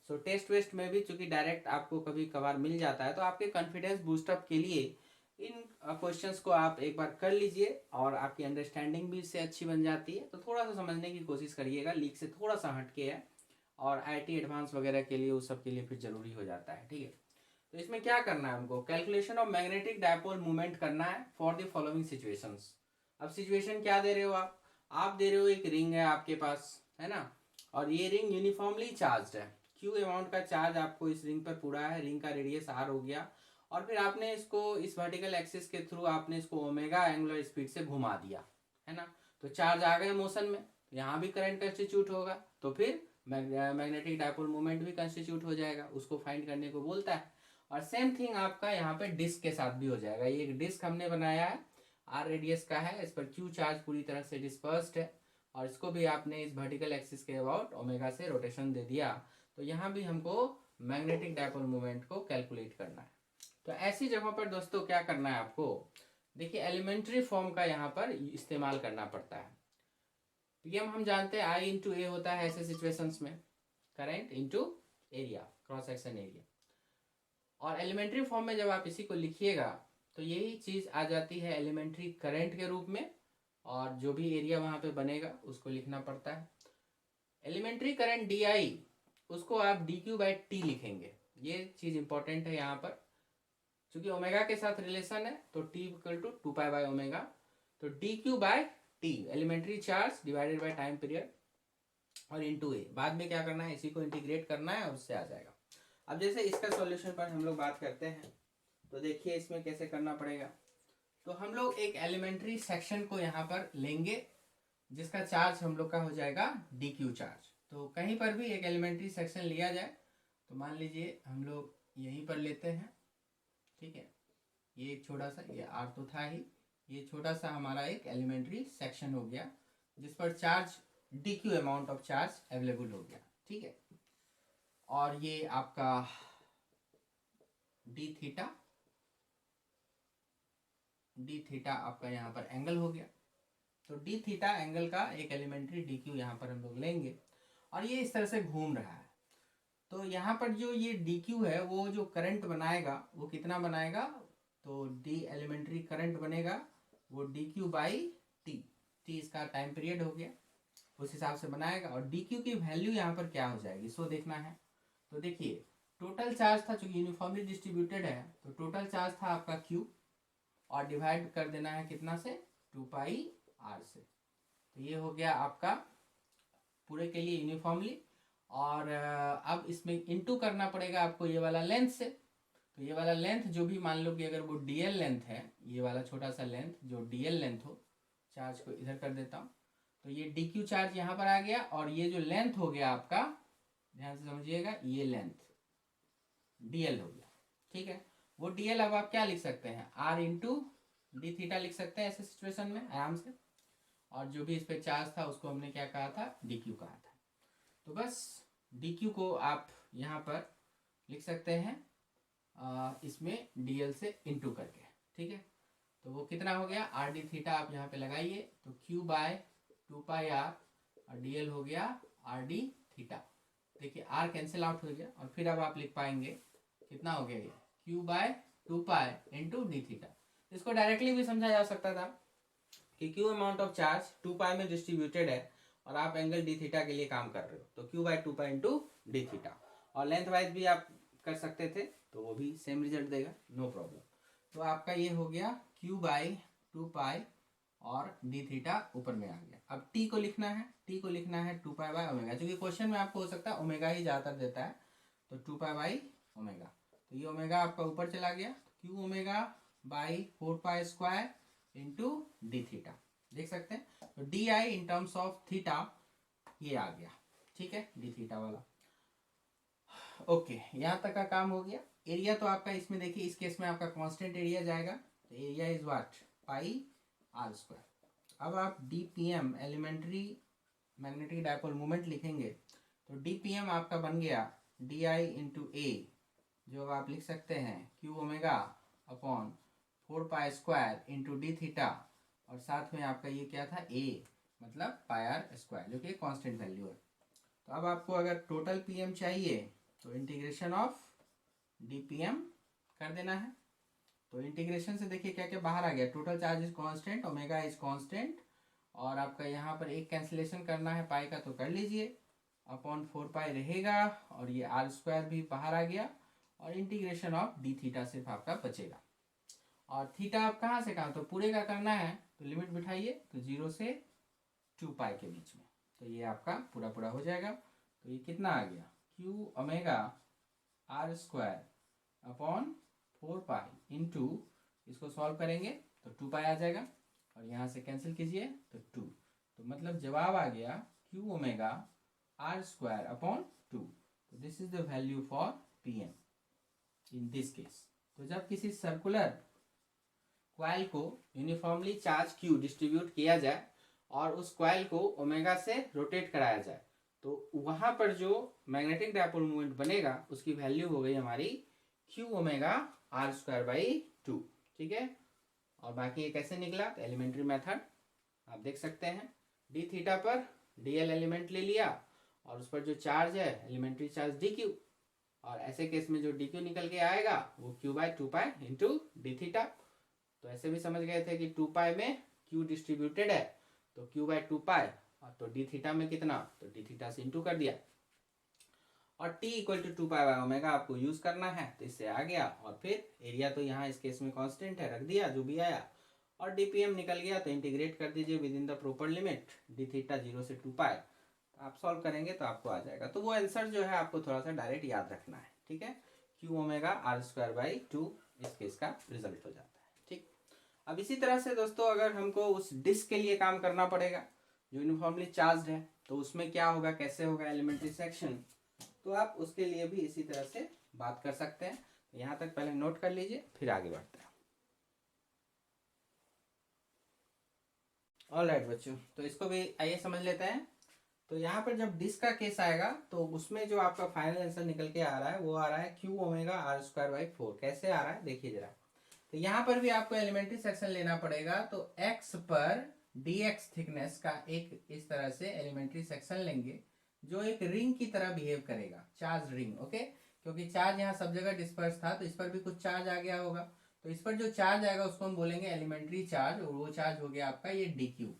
सो टेस्ट वेस्ट में भी चूंकि डायरेक्ट आपको कभी कभार मिल जाता है, तो आपके कॉन्फिडेंस बूस्टअप के लिए इन क्वेश्चंस को आप एक बार कर लीजिए और आपकी अंडरस्टैंडिंग भी इससे अच्छी बन जाती है। तो थोड़ा सा समझने की कोशिश करिएगा, लीक से थोड़ा सा हटके है, और आईआईटी एडवांस वगैरह के लिए उस सब के लिए फिर जरूरी हो जाता है, ठीक है। तो इसमें क्या करना है हमको, calculation of magnetic dipole movement करना है फॉर द फॉलोइंग सिचुएशंस। अब सिचुएशन क्या दे रहे हो आप दे रहे हो एक रिंग है आपके पास, है ना, और ये रिंग यूनिफॉर्मली चार्ज्ड है। क्यू अमाउंट का चार्ज आपको इस रिंग पर पूरा है, रिंग का रेडियस आर हो गया, और फिर आपने इसको इस वर्टिकल एक्सिस के थ्रू आपने इसको ओमेगा एंगुलर स्पीड से घुमा दिया, है ना। तो चार्ज आ गए मोशन में, यहाँ भी करंट कंस्टिट्यूट होगा, तो फिर मैग्नेटिक डायपोल मोमेंट भी कंस्टिट्यूट हो जाएगा, उसको फाइंड करने को बोलता है। और सेम थिंग आपका यहाँ पे डिस्क के साथ भी हो जाएगा। ये एक डिस्क हमने बनाया है, आर रेडियस का है, इस पर क्यू चार्ज पूरी तरह से डिस्पर्स्ड है, और इसको भी आपने इस वर्टिकल एक्सिस के अबाउट ओमेगा से रोटेशन दे दिया। तो यहाँ भी हमको मैग्नेटिक डायपोल मोमेंट को कैलकुलेट करना है। तो ऐसी जगहों पर दोस्तों क्या करना है आपको, देखिए एलिमेंट्री फॉर्म का यहाँ पर इस्तेमाल करना पड़ता है। पीएम हम जानते हैं आई इंटू ए होता है ऐसे सिचुएशंस में, current into area, cross section area. और एलिमेंट्री फॉर्म में जब आप इसी को लिखिएगा तो यही चीज आ जाती है एलिमेंट्री करंट के रूप में, और जो भी एरिया वहां पे बनेगा उसको लिखना पड़ता है। एलिमेंट्री करंट डी आई, उसको आप डी क्यू बाई टी लिखेंगे। ये चीज इंपॉर्टेंट है यहाँ पर, क्योंकि ओमेगा के साथ रिलेशन है, तो T equal to 2 pi by omega, तो D Q by T elementary charge divided by time period और इनटू ए। बाद में क्या करना है, इसी को इंटीग्रेट करना है और उससे आ जाएगा। अब जैसे इसका सॉल्यूशन पर हम लोग बात करते हैं, तो देखिए इसमें कैसे करना पड़ेगा। तो हम लोग एक एलिमेंट्री सेक्शन को यहाँ पर लेंगे जिसका चार्ज हम लोग का हो जाएगा डी क्यू चार्ज। तो कहीं पर भी एक एलिमेंट्री सेक्शन लिया जाए, तो मान लीजिए हम लोग यहीं पर लेते हैं, ठीक है। ये एक छोटा सा, ये आर तो था ही, ये छोटा सा हमारा एक एलिमेंट्री सेक्शन हो गया जिस पर charge D Q amount of charge available हो गया, ठीक है। और ये आपका डी थीटा आपका यहाँ पर एंगल हो गया। तो डी थीटा एंगल का एक एलिमेंट्री डी क्यू यहाँ पर हम लोग लेंगे, और ये इस तरह से घूम रहा है। तो यहाँ पर जो ये डी क्यू है वो जो करंट बनाएगा वो कितना बनाएगा, तो डी एलिमेंट्री करंट बनेगा वो D Q by T, T इसका टाइम पीरियड हो गया, उस हिसाब से बनाएगा। और डी क्यू की वैल्यू यहाँ पर क्या हो जाएगी सो देखना है। तो देखिए टोटल चार्ज था, चूंकि यूनिफॉर्मली डिस्ट्रीब्यूटेड है, तो टोटल चार्ज था आपका क्यू, और डिवाइड कर देना है कितना से, 2 पाई आर से। तो ये हो गया आपका पूरे के लिए यूनिफॉर्मली। और अब इसमें इनटू करना पड़ेगा आपको ये वाला लेंथ से। तो ये वाला लेंथ जो भी मान लो कि अगर वो डीएल लेंथ है, ये वाला छोटा सा लेंथ जो डीएल लेंथ हो, चार्ज को इधर कर देता हूँ, तो ये डी क्यू चार्ज यहाँ पर आ गया, और ये जो लेंथ हो गया आपका, ध्यान से समझिएगा, ये लेंथ डीएल हो गया, ठीक है। वो डीएल अब आप क्या लिख सकते हैं, आर इंटू डी थीटा लिख सकते हैं ऐसे सिचुएशन में आराम से। और जो भी इस पे चार्ज था उसको हमने क्या कहा था, डी क्यू कहा था। तो बस डी क्यू को आप यहाँ पर लिख सकते हैं इसमें डीएल से इंटू करके, ठीक है। तो वो कितना हो गया, आर डी थीटा आप यहाँ पे लगाइए, तो क्यू बाय 2 पाई आर, और डीएल हो गया आर डी थीटा। देखिए आर कैंसिल आउट हो गया, और फिर अब आप लिख पाएंगे कितना हो गया, ये Q by 2 pi into D theta. इसको डायरेक्टली भी समझा जा सकता था कि Q amount of charge 2 pi में डिस्ट्रीब्यूटेड है, और आप एंगल डी थीटा के लिए काम कर रहे हो, तो Q by 2 pi into D theta. और लेंथ वाइज भी आप कर सकते थे, तो वो भी सेम रिजल्ट देगा, नो प्रॉब्लम। तो आपका ये हो गया क्यू बाई 2 पाई और डी थीटा ऊपर में आ गया। अब टी को लिखना है, टी को लिखना है 2 पाई बाई ओमेगा, क्योंकि क्वेश्चन में आपको हो सकता है ओमेगा ही ज़्यादातर देता है, तो 2 पाई बाई ओमेगा। तो ये ओमेगा आपका ऊपर चला गया, q omega by 4 pi square into D theta, देख सकते हैं। तो D I in terms of theta ये आ गया, ठीक है, डी थीटा वाला। ओके, यहाँ तक का काम हो गया। एरिया तो आपका इसमें देखिए, इस केस में आपका कांस्टेंट एरिया जाएगा, तो area is what, pi r square. अब आप d p m elementary magnetic dipole moment लिखेंगे, तो डी पी एम आपका बन गया डी आई इंटू ए, जो आप लिख सकते हैं Q omega upon 4 pi square into D theta, और साथ में आपका ये क्या था, ए मतलब पाई आर स्क्वायर, जो कि कांस्टेंट वैल्यू है। तो अब आपको अगर टोटल पीएम चाहिए, तो integration of d p m कर देना है। तो इंटीग्रेशन से देखिए क्या क्या बाहर आ गया, total charge is constant, omega is constant, और आपका यहाँ पर एक कैंसिलेशन करना है पाई का, तो कर लीजिए, अपॉन 4 पाई रहेगा, और ये आर स्क्वायर भी बाहर आ गया, और इंटीग्रेशन ऑफ डी थीटा सिर्फ आपका बचेगा। और थीटा आप कहाँ से कहाँ, तो पूरे का करना है, तो लिमिट बिठाइए, तो 0 से 2 पाई के बीच में, तो ये आपका पूरा पूरा हो जाएगा। तो ये कितना आ गया, q omega r square upon 4 pi into, इसको सॉल्व करेंगे तो 2 पाई आ जाएगा और यहाँ से कैंसिल कीजिए तो 2, तो मतलब जवाब आ गया q omega r square upon 2। तो this is the value for p m in this case. तो जब किसी सर्कुलर क्वाइल को यूनिफॉर्मली चार्ज क्यू डिस्ट्रीब्यूट किया जाए और उस क्वाइल को ओमेगा से रोटेट कराया जाए, तो वहां पर जो मैग्नेटिक डायपोल मोमेंट बनेगा उसकी वैल्यू हो गई हमारी q omega r square by 2। ठीक है, और बाकी ये कैसे निकला, तो एलिमेंट्री मेथड आप देख सकते हैं। डी थीटा पर डीएल एलिमेंट ले लिया और उस पर जो चार्ज है एलिमेंट्री चार्ज डी क्यू, और ऐसे केस में जो डी क्यू निकल के आएगा वो Q by 2 pi into D theta. तो ऐसे भी समझ गए थे कि 2 पाई में क्यू डिस्ट्रीब्यूटेड है तो क्यू बाई 2 पाई, और तो डी थीटा में कितना, तो डी थीटा से इंटू कर दिया, और t equal to 2 pi by omega आपको यूज करना है, तो इससे आ गया। और फिर एरिया तो यहाँ इस केस में कांस्टेंट है, रख दिया जो भी आया, और dpm निकल गया तो इंटीग्रेट कर दीजिए with in the proper limit D theta 0 से 2 पाई। आप सॉल्व करेंगे तो आपको आ जाएगा। तो वो आंसर जो है आपको थोड़ा सा डायरेक्ट याद रखना है। ठीक है, q omega r square by 2 इस केस का रिजल्ट हो जाता है। ठीक, अब इसी तरह से दोस्तों अगर हमको उस डिस्क के लिए काम करना पड़ेगा जो यूनिफॉर्मली चार्ज है, तो उसमें क्या होगा, कैसे होगा एलिमेंट्री सेक्शन, तो आप उसके लिए भी इसी तरह से बात कर सकते हैं। यहाँ तक पहले नोट कर लीजिए, फिर आगे बढ़ते हैं। ऑलराइट बच्चों, तो इसको भी आइए समझ लेते हैं। तो यहाँ पर जब डिस्क का केस आएगा तो उसमें जो आपका फाइनल आंसर निकल के आ रहा है वो आ रहा है q omega r square by 4। कैसे आ रहा है देखिए जरा। तो यहाँ पर भी आपको एलिमेंट्री सेक्शन लेना पड़ेगा, तो x पर dx थिकनेस का एक इस तरह से एलिमेंट्री सेक्शन लेंगे जो एक रिंग की तरह बिहेव करेगा, चार्ज रिंग। ओके, क्योंकि चार्ज यहाँ सब जगह डिस्पर्स था तो इस पर भी कुछ चार्ज आ गया होगा, तो इस पर जो चार्ज आएगा उसको हम बोलेंगे एलिमेंट्री चार्ज, और वो चार्ज हो गया आपका ये डी क्यू।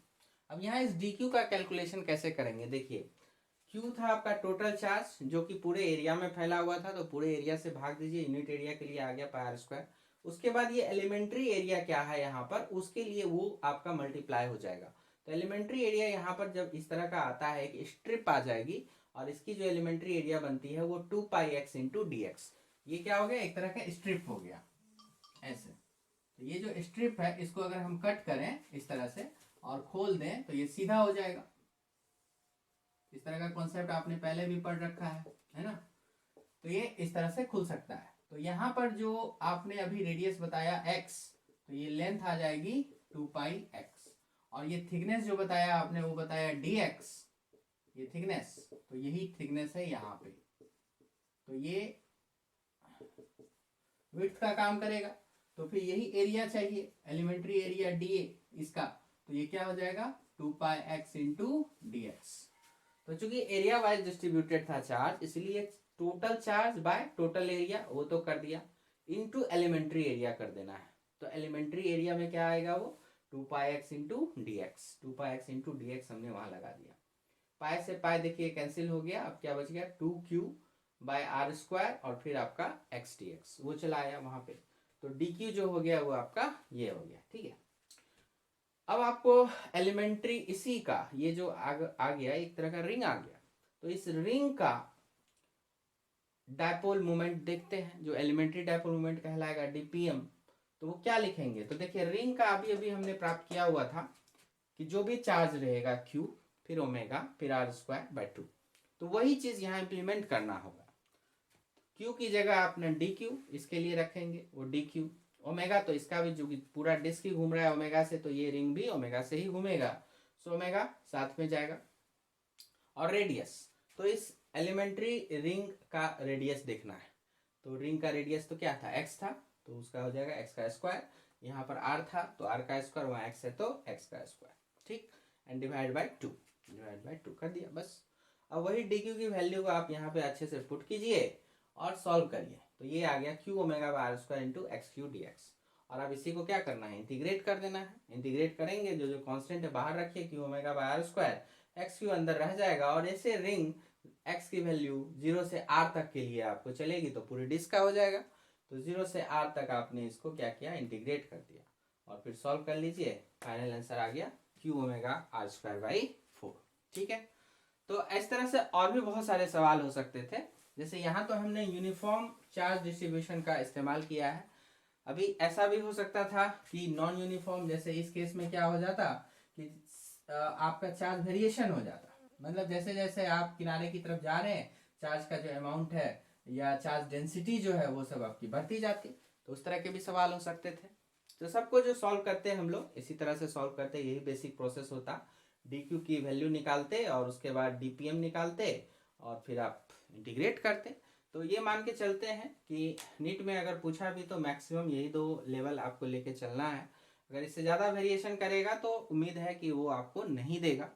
अब यहाँ इस डी क्यू का कैलकुलेशन कैसे करेंगे, देखिए क्यू था आपका टोटल चार्ज जो कि पूरे एरिया में फैला हुआ था, तो पूरे एरिया से भाग दीजिए, यूनिट एरिया के लिए आ गया पाई आर स्क्वायर। उसके बाद ये एलिमेंट्री एरिया क्या है यहाँ पर, उसके लिए वो आपका मल्टीप्लाई हो जाएगा। तो एलिमेंट्री एरिया यहाँ पर जब इस तरह का आता है कि स्ट्रिप आ जाएगी और इसकी जो एलिमेंट्री एरिया बनती है वो 2 पाई x इंटू डी एक्स, ये क्या हो गया, एक तरह का स्ट्रिप हो गया ऐसे। तो ये जो स्ट्रिप है इसको अगर हम कट करें इस तरह से और खोल दें तो ये सीधा हो जाएगा। इस तरह का कॉन्सेप्ट आपने पहले भी पढ़ रखा है ना। तो ये इस तरह से खुल सकता है। तो यहाँ पर जो आपने अभी रेडियस बताया x, तो ये लेंथ आ जाएगी 2 पाई x, और ये थिकनेस जो बताया आपने वो बताया dx, ये थिकनेस, तो यही थिकनेस है यहाँ पे, तो ये विड्थ का काम करेगा। तो फिर यही एरिया चाहिए, एलिमेंट्री एरिया dA इसका, तो ये क्या हो जाएगा 2 पाई x इंटू डी एक्स। तो चूंकि एरिया वाइज डिस्ट्रीब्यूटेड था चार्ज, इसलिए total charge by total area वो तो कर दिया, इनटू एलिमेंट्री एरिया कर देना है। तो एलिमेंट्री एरिया में क्या आएगा वो 2 पाई x इंटू डी एक्स, 2 पाई x इंटू डी एक्स हमने वहां लगा दिया। पाई से पाई देखिए कैंसिल हो गया, अब क्या बच गया 2q बाय आर स्क्वायर और फिर आपका x dx वो चला आया वहां पे। तो dq जो हो गया वो आपका ये हो गया। ठीक है, अब आपको एलिमेंट्री इसी का ये जो आ गया एक तरह का रिंग आ गया, तो इस रिंग का डायपोल मोमेंट देखते हैं, जो एलिमेंट्री डायपोल मोमेंट कहलाएगा डीपीएम। तो वो क्या लिखेंगे, तो देखिए रिंग का अभी अभी हमने प्राप्त किया हुआ था कि जो भी चार्ज रहेगा Q फिर ओमेगा फिर आर स्क्वायर बाई 2, तो वही चीज यहाँ इंप्लीमेंट करना होगा। Q की जगह आपने डी क्यू इसके लिए रखेंगे, वो डी क्यू ओमेगा, तो इसका भी जो पूरा डिस्क ही घूम रहा है ओमेगा से, तो ये रिंग भी ओमेगा से ही घूमेगा, सो ओमेगा साथ में जाएगा। और रेडियस, तो इस एलिमेंट्री रिंग का रेडियस देखना है, तो रिंग का रेडियस तो क्या था x था, तो उसका हो जाएगा x का स्क्वायर, यहाँ पर r था तो r का स्क्वायर, वहाँ x है तो x का स्क्वायर। ठीक, and divide by 2, divide by 2 कर दिया बस। अब वही डी क्यू की वैल्यू को आप यहाँ पे अच्छे से पुट कीजिए और सॉल्व करिए, तो ये आ गया q omega by r square into x q d x. और अब इसी को क्या करना है, इंटीग्रेट कर देना है। इंटीग्रेट करेंगे, जो जो कांस्टेंट है बाहर रखिए, q omega by r square, x q अंदर रह जाएगा, और ऐसे रिंग x की वैल्यू 0 से r तक के लिए आपको चलेगी तो पूरी डिस्क का हो जाएगा। तो 0 से r तक आपने इसको क्या किया, इंटीग्रेट कर दिया और फिर सॉल्व कर लीजिए, फाइनल आंसर आ गया q omega r square by 4। ठीक है, तो इस तरह से और भी बहुत सारे सवाल हो सकते थे जैसे यहाँ तो हमने यूनिफॉर्म चार्ज डिस्ट्रीब्यूशन का इस्तेमाल किया है। अभी ऐसा भी हो सकता था कि नॉन यूनिफॉर्म, जैसे इस केस में क्या हो जाता कि आपका चार्ज वेरिएशन हो जाता, मतलब जैसे जैसे आप किनारे की तरफ जा रहे हैं चार्ज का जो अमाउंट है या चार्ज डेंसिटी जो है वो सब आपकी बढ़ती जाती। तो उस तरह के भी सवाल हो सकते थे। तो सबको जो सॉल्व करते हैं हम लोग इसी तरह से सॉल्व करते हैं, यही बेसिक प्रोसेस होता। डी क्यू की वैल्यू निकालते और उसके बाद डी पी एम निकालते और फिर आप इंटीग्रेट करते। तो ये मान के चलते हैं कि नीट में अगर पूछा भी तो मैक्सिमम यही दो लेवल आपको लेके चलना है। अगर इससे ज़्यादा वेरिएशन करेगा तो उम्मीद है कि वो आपको नहीं देगा,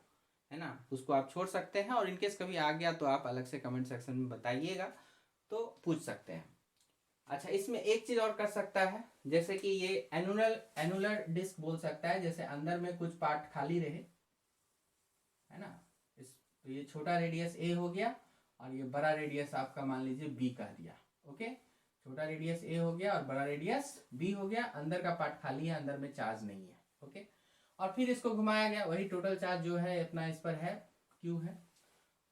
है ना, उसको आप छोड़ सकते हैं। और इनकेस कभी आ गया तो आप अलग से कमेंट सेक्शन में बताइएगा, तो पूछ सकते हैं। अच्छा, इसमें एक चीज़ और कर सकता है, जैसे कि ये एनुलर डिस्क बोल सकता है, जैसे अंदर में कुछ पार्ट खाली रहे, है ना। तो ये छोटा रेडियस ए हो गया और ये बड़ा रेडियस आपका मान लीजिए बी कह दिया। ओके, छोटा रेडियस ए हो गया और बड़ा रेडियस बी हो गया, अंदर का पार्ट खाली है, अंदर में चार्ज नहीं है। ओके, और फिर इसको घुमाया गया, वही टोटल चार्ज जो है अपना इस पर है, क्यू है,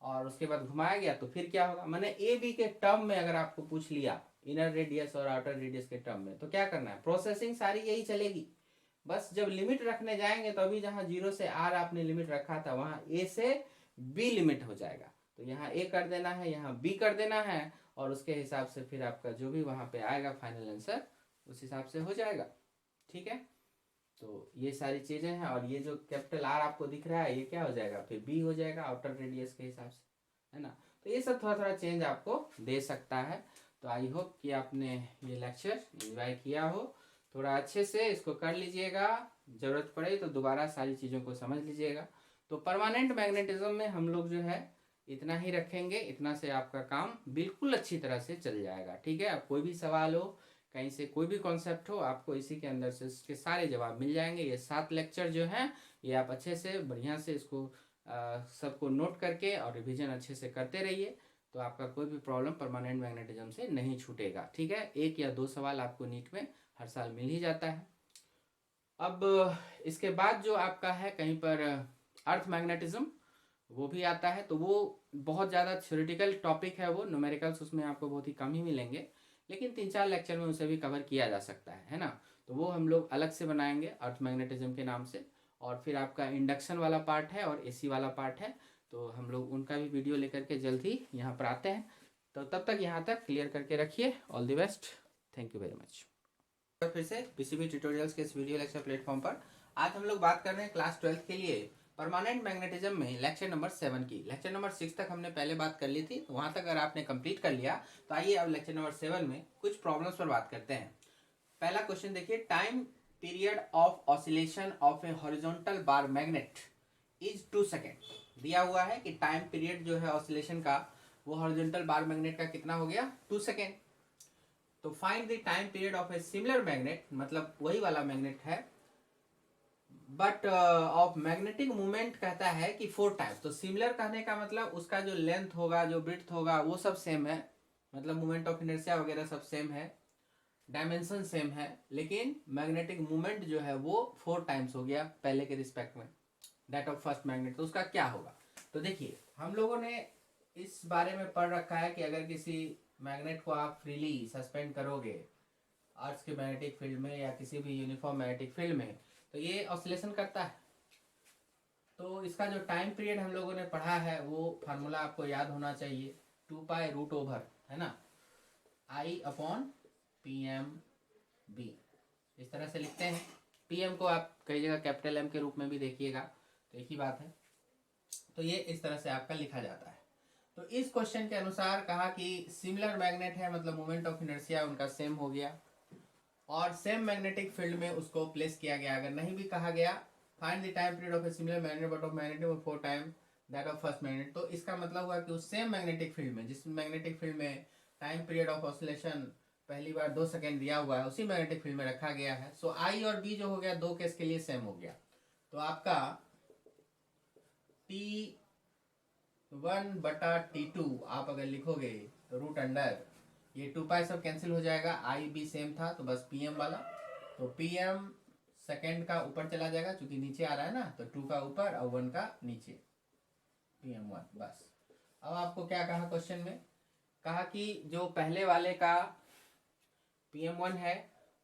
और उसके बाद घुमाया गया तो फिर क्या होगा, मैंने ए बी के टर्म में अगर आपको पूछ लिया इनर रेडियस और आउटर रेडियस के टर्म में, तो क्या करना है, प्रोसेसिंग सारी यही चलेगी। बस जब लिमिट रखने जाएंगे तो अभी जहां 0 से आर आपने लिमिट रखा था वहां ए से बी लिमिट हो जाएगा, तो यहाँ ए कर देना है, यहाँ बी कर देना है, और उसके हिसाब से फिर आपका जो भी वहां पे आएगा फाइनल आंसर उस हिसाब से हो जाएगा। ठीक है, तो ये सारी चीजें हैं। और ये जो कैपिटल आर आपको दिख रहा है ये क्या हो जाएगा, फिर बी हो जाएगा आउटर रेडियस के हिसाब से, है ना। तो ये सब थोड़ा थोड़ा चेंज आपको दे सकता है। तो आई होप कि आपने ये लेक्चर एंजॉय किया हो, थोड़ा अच्छे से इसको कर लीजिएगा, जरूरत पड़े तो दोबारा सारी चीज़ों को समझ लीजिएगा। तो परमानेंट मैग्नेटिज्म में हम लोग जो है इतना ही रखेंगे, इतना से आपका काम बिल्कुल अच्छी तरह से चल जाएगा। ठीक है, अब कोई भी सवाल हो, कहीं से कोई भी कॉन्सेप्ट हो, आपको इसी के अंदर से इसके सारे जवाब मिल जाएंगे। ये 7 लेक्चर जो हैं ये आप अच्छे से बढ़िया से इसको सबको नोट करके और रिवीजन अच्छे से करते रहिए, तो आपका कोई भी प्रॉब्लम परमानेंट मैग्नेटिज्म से नहीं छूटेगा। ठीक है, 1 या 2 सवाल आपको नीट में हर साल मिल ही जाता है। अब इसके बाद जो आपका है कहीं पर अर्थ मैग्नेटिज्म वो भी आता है, तो वो बहुत ज़्यादा थ्योरेटिकल टॉपिक है, वो न्यूमेरिकल्स उसमें आपको बहुत ही कम ही मिलेंगे, लेकिन 3-4 लेक्चर में उसे भी कवर किया जा सकता है ना। तो वो हम लोग अलग से बनाएंगे अर्थ मैग्नेटिज्म के नाम से। और फिर आपका इंडक्शन वाला पार्ट है और एसी वाला पार्ट है, तो हम लोग उनका भी वीडियो लेकर के जल्द ही यहाँ पर आते हैं। तो तब तक यहाँ तक क्लियर करके रखिए। All the best, thank you very much. फिर से पीसीबी ट्यूटोरियल्स के इस वीडियो लेक्चर प्लेटफॉर्म पर आज हम लोग बात कर रहे हैं क्लास 12 के लिए परमानेंट मैग्नेटिज्म में लेक्चर नंबर 7 की। लेक्चर नंबर 6 तक हमने पहले बात कर ली थी, तो वहां तक अगर आपने कंप्लीट कर लिया तो आइए अब लेक्चर नंबर 7 में कुछ प्रॉब्लम्स पर बात करते हैं। पहला क्वेश्चन देखिए, time period of oscillation of A horizontal bar magnet is 2 second. दिया हुआ है कि टाइम पीरियड जो है ऑसिलेशन का वो हॉरिजॉन्टल बार मैग्नेट का कितना हो गया, 2 सेकेंड। तो find the time period of a similar magnet, मतलब वही वाला मैग्नेट है बट ऑफ मैग्नेटिक मूवमेंट कहता है कि 4 टाइम्स। तो सिमिलर कहने का मतलब उसका जो लेंथ होगा, जो ब्रेड्थ होगा वो सब सेम है, मतलब मूवमेंट ऑफ इनर्शिया वगैरह सब सेम है, डायमेंशन सेम है, लेकिन मैग्नेटिक मूवमेंट जो है वो 4 टाइम्स हो गया पहले के रिस्पेक्ट में दैट ऑफ फर्स्ट मैग्नेट। तो उसका क्या होगा, तो देखिए हम लोगों ने इस बारे में पढ़ रखा है कि अगर किसी मैग्नेट को आप फ्रीली सस्पेंड करोगे अर्थ के मैग्नेटिक फील्ड में या किसी भी यूनिफॉर्म मैग्नेटिक फील्ड में, तो ये ऑसिलेशन करता है। तो इसका जो टाइम पीरियड हम लोगों ने पढ़ा है वो फार्मूला आपको याद होना चाहिए, 2 पाई रूट ओवर, है ना, आई अपॉन पी एम बी। इस तरह से लिखते हैं। पी एम को आप कई जगह कैपिटल एम के रूप में भी देखिएगा, तो एक ही बात है। तो ये इस तरह से आपका लिखा जाता है। तो इस क्वेश्चन के अनुसार कहा कि सिमिलर मैग्नेट है, मतलब मोमेंट ऑफ इनर्शिया उनका सेम हो गया और सेम मैग्नेटिक फील्ड में उसको प्लेस किया गया। अगर नहीं भी कहा गया find the time period of a similar magnet but of magnetic 4 time that of first magnet, तो इसका मतलब हुआ कि उस सेम मैग्नेटिक फील्ड में, जिस मैग्नेटिक फील्ड में टाइम पीरियड ऑफ ऑसिलेशन पहली बार 2 सेकेंड दिया हुआ है उसी मैग्नेटिक फील्ड में रखा गया है। सो आई और बी जो हो गया 2 केस के लिए सेम हो गया। तो आपका T1/T2 आप अगर लिखोगे तो रूट अंडर ये 2 पाई सब कैंसिल हो जाएगा, आई बी सेम था तो बस पी एम वाला, तो पी एम सेकेंड का ऊपर चला जाएगा क्योंकि नीचे आ रहा है ना, तो 2 का ऊपर और 1 का नीचे, PM1 बस। अब आपको क्या कहा क्वेश्चन में कहा कि जो पहले वाले का PM1 है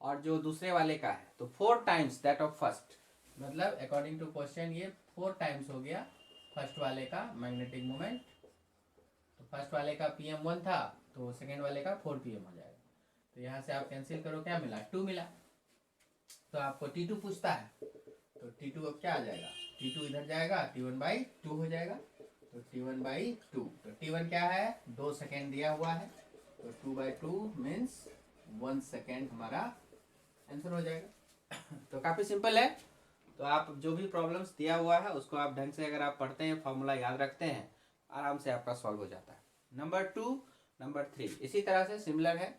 और जो दूसरे वाले का है तो 4 टाइम्स दैट ऑफ फर्स्ट, मतलब अकॉर्डिंग टू क्वेश्चन ये 4 टाइम्स हो गया फर्स्ट वाले का मैग्नेटिक मोमेंट। तो फर्स्ट वाले का PM1 था तो सेकेंड वाले का 4 PM हो जाएगा। तो यहाँ से आप कैंसिल करो, क्या मिला, 2 मिला। तो आपको T2 पूछता है, तो T2 अब क्या आ जाएगा, T2 इधर जाएगा, T1/2 हो जाएगा। तो T1/2, तो T1 क्या है, 2 सेकेंड दिया हुआ है, तो 2/2 मीन्स 1 सेकेंड हमारा आंसर हो जाएगा। तो काफ़ी सिंपल है। तो आप जो भी प्रॉब्लम्स दिया हुआ है उसको आप ढंग से अगर आप पढ़ते हैं, फॉर्मूला याद रखते हैं, आराम से आपका सॉल्व हो जाता है। नंबर 2, नंबर 3 इसी तरह से सिमिलर है,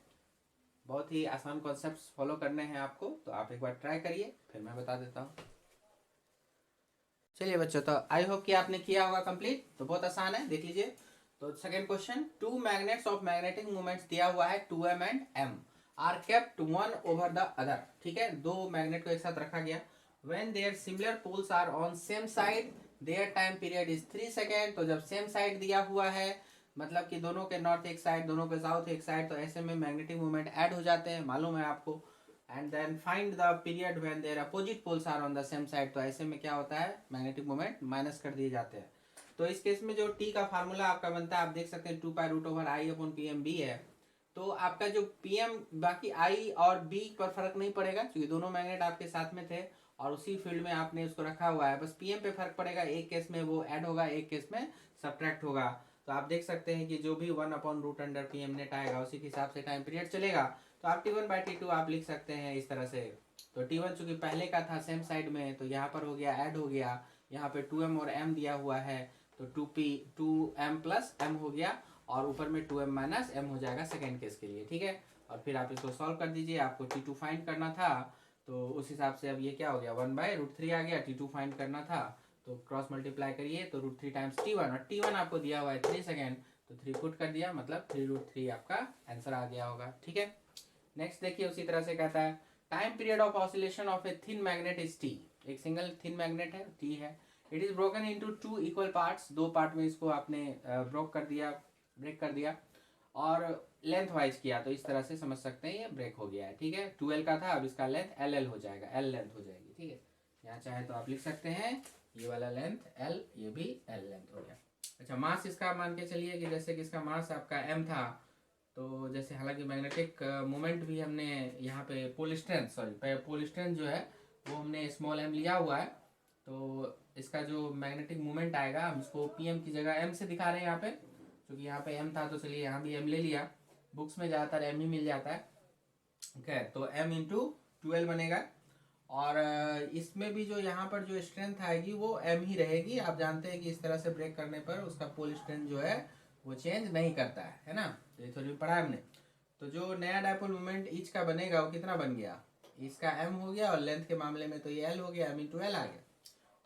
बहुत ही आसान कॉन्सेप्ट्स फॉलो करने हैं आपको। तो आप एक बार ट्राई करिए, फिर मैं बता देता हूँ। चलिए बच्चों, तो आई होप कि आपने किया होगा कंप्लीट। तो बहुत आसान है, देख लीजिए। तो second question, 2 magnets of magnetic moments दिया हुआ है 2m and m are kept one over the other. ठीक है, 2 मैग्नेट को एक साथ रखा गया। When their similar poles are on same side their time period is 3 second. तो जब सेम साइड दिया हुआ है, मतलब कि दोनों के नॉर्थ एक साइड, दोनों के साउथ एक साइड, तो ऐसे में मैग्नेटिक मोमेंट ऐड हो जाते हैं, मालूम है आपको। And then find the period when their opposite poles are on the same side. तो ऐसे में क्या होता है, मैग्नेटिक मोमेंट माइनस कर दिए जाते हैं। तो इस केस में जो टी का फार्मूला आपका बनता है, आप देख सकते हैं 2π√i/PM b है। तो आपका जो PM, बाकी आई और बी पर फर्क नहीं पड़ेगा क्योंकि दोनों मैग्नेट आपके साथ में थे और उसी फील्ड में आपने उसको रखा हुआ है। बस PM पे फर्क पड़ेगा, एक केस में वो ऐड होगा, एक केस में सब्ट्रैक्ट होगा। तो आप देख सकते हैं कि जो भी 1/√PM नेट आएगा उसी के हिसाब से टाइम पीरियड चलेगा। तो आप T1/T2 आप लिख सकते हैं इस तरह से। तो T1 चूंकि पहले का था सेम साइड में, तो यहाँ पर हो गया ऐड हो गया, यहाँ पे 2m और m दिया हुआ है, तो 2m+m हो गया, और ऊपर में 2m-m हो जाएगा सेकेंड केस के लिए। ठीक है, और फिर आप इसको सॉल्व कर दीजिए। आपको T2 फाइंड करना था, तो उस हिसाब से अब ये क्या हो गया, 1/√3 आ गया। T2 फाइंड करना था तो क्रॉस मल्टीप्लाई करिए, तो √3 टाइम्स T1, और T1 आपको दिया हुआ है 3 सेकेंड, तो 3 पुट कर दिया, मतलब 3√3 आपका आंसर आ गया होगा। ठीक है, नेक्स्ट देखिए, उसी तरह से कहता है time period of oscillation of a thin magnet is T। एक सिंगल थिन मैग्नेट है, T है। It is broken into 2 equal parts. 2 part में इसको आपने ब्रेक कर दिया और लेंथ वाइज किया, तो इस तरह से समझ सकते हैं ये ब्रेक हो गया है। ठीक है, 2L का था, अब इसका लेंथ LL हो जाएगा, L लेंथ हो जाएगी। ठीक है, यहाँ चाहे तो आप लिख सकते हैं ये वाला लेंथ L, ये भी L लेंथ हो गया। अच्छा, मास इसका मान के चलिए कि जैसे कि इसका मास आपका M था, तो जैसे हालांकि मैग्नेटिक मोमेंट भी हमने यहाँ पे पोल स्ट्रेंथ जो है वो हमने स्मॉल m लिया हुआ है। तो इसका जो मैग्नेटिक मोमेंट आएगा, हम इसको PM की जगह m से दिखा रहे हैं यहाँ पे, क्योंकि यहाँ पे m था तो चलिए यहाँ भी m ले लिया। बुक्स में ज़्यादातर m ही मिल जाता है। ओके, तो m×2L बनेगा, और इसमें भी जो यहाँ पर जो स्ट्रेंथ आएगी वो m ही रहेगी। आप जानते हैं कि इस तरह से ब्रेक करने पर उसका पोल स्ट्रेंथ जो है वो चेंज नहीं करता है ना। तो ये थोड़ी पढ़ा हमने। तो जो नया डायपोल मोमेंट ईच का बनेगा वो कितना बन गया, इसका m हो गया, और लेंथ के मामले में तो ये L हो गया, m×L आ गया।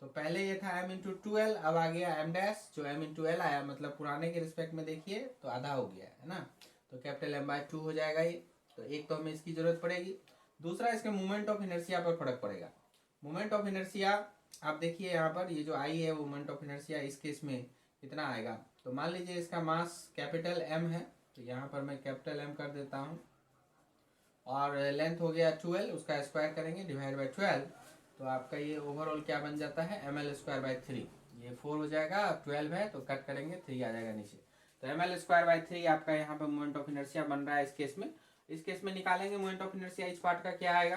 तो पहले ये था m×2L, अब आ गया m डैश, जो m×L आया, मतलब पुराने के रिस्पेक्ट में देखिए तो आधा हो गया है ना। तो कैपिटल M/2 हो जाएगा ये। तो एक तो हमें इसकी जरूरत पड़ेगी, दूसरा इसके मोमेंट ऑफ इनर्शिया पर फर्क पड़ेगा। मोमेंट ऑफ इनर्शिया आप देखिए यहाँ पर, ये जो आई है वो मोमेंट ऑफ इनर्शिया इस केस में कितना आएगा। तो मान लीजिए इसका मास कैपिटल M है, तो यहाँ पर मैं कैपिटल M कर देता हूँ, और लेंथ हो गया 2L, उसका स्क्वायर करेंगे डिवाइड बाई 12, तो आपका ये ओवरऑल क्या बन जाता है, mL²/3। ये 4 हो जाएगा, 12 है तो कट करेंगे 3 आ जाएगा नीचे। तो mL²/3 आपका यहाँ पर मोमेंट ऑफ इनर्शिया बन रहा है इस केस में। इस केस में निकालेंगे मोमेंट ऑफ इनर्शिया इस पार्ट का क्या आएगा।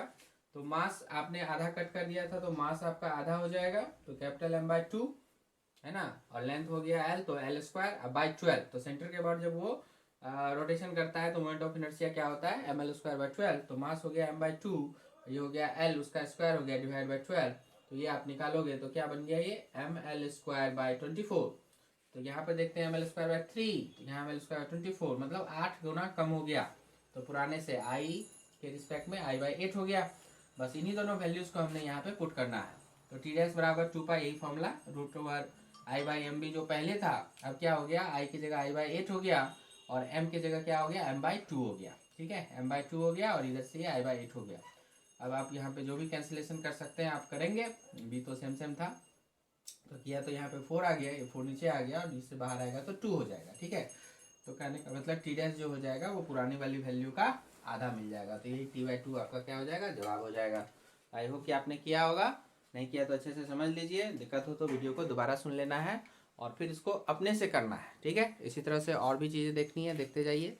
तो मास आपने आधा कट कर दिया था, तो मास आपका आधा हो जाएगा, तो कैपिटल M/2 है ना, और लेंथ हो गया L, तो L²/12। तो सेंटर के बाद जब वो रोटेशन करता है तो मोमेंट ऑफ इनर्शिया क्या होता है, mL²/12। तो मास हो गया M/2, ये हो गया L, उसका स्क्वायर हो गया डिवाइड बाई 12। तो ये आप निकालोगे तो क्या बन गया, ये mL²/24। तो यहाँ पे देखते हैं mL²/3, यहाँ mL²/24 मतलब 8 गुना कम हो गया। तो पुराने से I के रिस्पेक्ट में I/8 हो गया। बस इन्हीं दोनों वैल्यूज को हमने यहाँ पे पुट करना है। तो T डैश बराबर 2π, यही फॉर्मूला, √I/MB जो पहले था अब क्या हो गया, I की जगह I/8 हो गया, और M की जगह क्या हो गया, M/2 हो गया। ठीक है, M/2 हो गया, और इधर से ये I/8 हो गया। अब आप यहाँ पे जो भी कैंसिलेशन कर सकते हैं आप करेंगे, भी तो सेम था, तो किया तो यहाँ पे 4 आ गया, ये 4 नीचे आ गया, और इससे बाहर आएगा तो 2 हो जाएगा। ठीक है, तो कहने का मतलब टी डैश जो हो जाएगा वो पुरानी वाली वैल्यू का आधा मिल जाएगा, तो यही T/2 आपका क्या हो जाएगा, जवाब हो जाएगा। आई होप कि आपने किया होगा, नहीं किया तो अच्छे से समझ लीजिए, दिक्कत हो तो वीडियो को दोबारा सुन लेना है और फिर इसको अपने से करना है, ठीक है। इसी तरह से और भी चीज़ें देखनी है, देखते जाइए।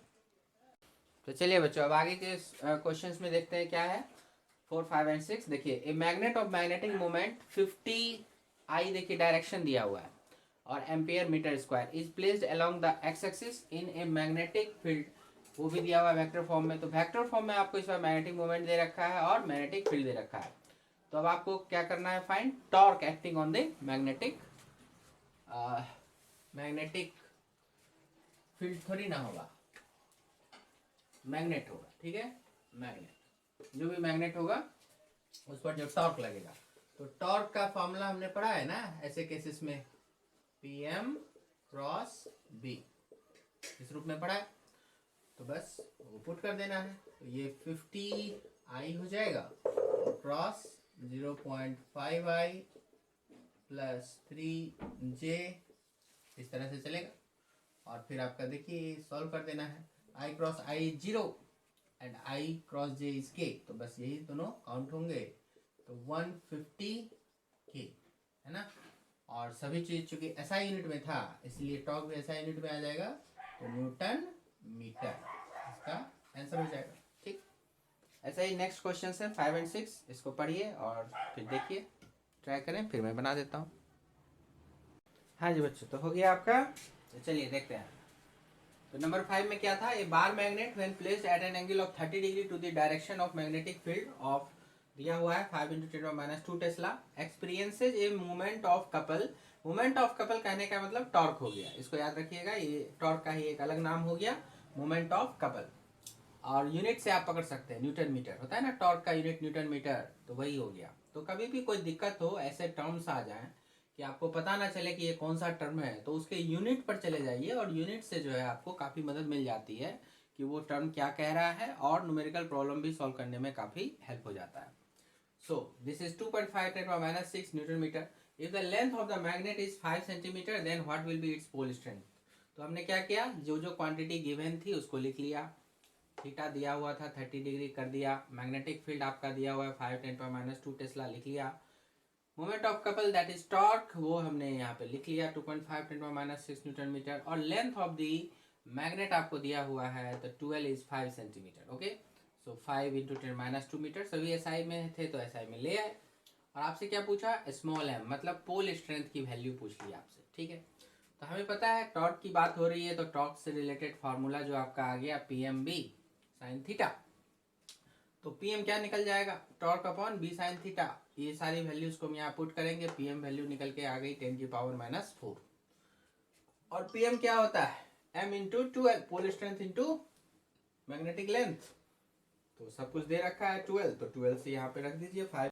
तो चलिए बच्चों, अब आगे के क्वेश्चंस में देखते हैं क्या है। 4, 5 एंड 6 देखिए, a magnet of magnetic moment 50 देखिए डायरेक्शन दिया हुआ है और ampere metre square is placed along the x axis in a magnetic field, वो भी दिया हुआ है वेक्टर फॉर्म में। तो वेक्टर फॉर्म में आपको इस बार मैग्नेटिक मोमेंट दे रखा है और मैग्नेटिक फील्ड दे रखा है। तो अब आपको क्या करना है, find torque acting on the magnetic magnetic field, थोड़ी ना होगा, मैग्नेट होगा, ठीक है। मैग्नेट, जो भी मैग्नेट होगा उस पर जो टॉर्क लगेगा, तो टॉर्क का फॉर्मूला हमने पढ़ा है ना ऐसे केसेस में, PM क्रॉस B, इस रूप में पढ़ा है। तो बस वो पुट कर देना है, तो ये 50I हो जाएगा क्रॉस 0.5I प्लस 3J, इस तरह से चलेगा। और फिर आपका देखिए सॉल्व कर देना है, I cross I 0 and I cross J is K, तो बस यही दोनों काउंट होंगे, तो 150K है ना। और सभी चीज चूंकि SI यूनिट में था इसलिए टॉर्क भी SI यूनिट में आ जाएगा, तो न्यूटन मीटर, इसका आंसर हो जाएगा, ठीक। ऐसा ही नेक्स्ट क्वेश्चन है 5 एंड 6, इसको पढ़िए और फिर देखिए, ट्राई करें, फिर मैं बना देता हूँ। हाँ जी बच्चों, तो हो गया आपका, तो चलिए देखते हैं। तो नंबर 5 में क्या था, a bar magnet when placed at an angle of 30 degree to the direction of magnetic field of, दिया हुआ है 5 × 10⁻² tesla, experiences a movement of couple. Movement of couple कहने का मतलब टॉर्क हो गया, इसको याद रखिएगा, ये टॉर्क का ही एक अलग नाम हो गया, मूवमेंट ऑफ कपल। और यूनिट से आप पकड़ सकते हैं, न्यूटन मीटर होता है ना, टॉर्क का यूनिट न्यूटन मीटर, तो वही हो गया। तो कभी भी कोई दिक्कत हो, ऐसे टर्म्स आ जाएं कि आपको पता ना चले कि ये कौन सा टर्म है, तो उसके यूनिट पर चले जाइए और यूनिट से जो है आपको काफ़ी मदद मिल जाती है कि वो टर्म क्या कह रहा है, और न्यूमेरिकल प्रॉब्लम भी सॉल्व करने में काफ़ी हेल्प हो जाता है। So this is 2.5 × 10⁻⁶ newton metre. If the length of the magnet is 5 centimetre then what will be its pole strength. तो हमने क्या किया, जो जो क्वांटिटी गिवन थी उसको लिख लिया, थीटा दिया हुआ था 30 डिग्री कर दिया, मैग्नेटिक फील्ड आपका दिया हुआ है 5 × 10⁻² टेस्ला लिख लिया, moment of couple that is torque वो हमने यहाँ पे लिख लिया 2.5 × 10⁻⁶ न्यूटन मीटर, और लेंथ ऑफ दी मैग्नेट आपको दिया हुआ है, तो 12 is 5 centimetre, okay. So 5 × 10⁻² metre, सभी SI में थे तो SI में ले आए। और आपसे क्या पूछा, स्मॉल m, मतलब पोल स्ट्रेंथ की वैल्यू पूछ ली आपसे, ठीक है। तो हमें पता है टॉर्क की बात हो रही है, तो टॉर्क से रिलेटेड फार्मूला जो आपका आ गया PMB साइन थीटा, तो PM क्या निकल जाएगा, torque upon B sine theta. ये सारी वैल्यूज को हम यहाँ पुट करेंगे, PM वैल्यू निकल के आ गई 10⁻⁻⁴। और PM क्या होता है, M × 12, pole strength into magnetic length, तो सब कुछ दे रखा है 12, तो 12 से यहाँ पे रख दीजिए 5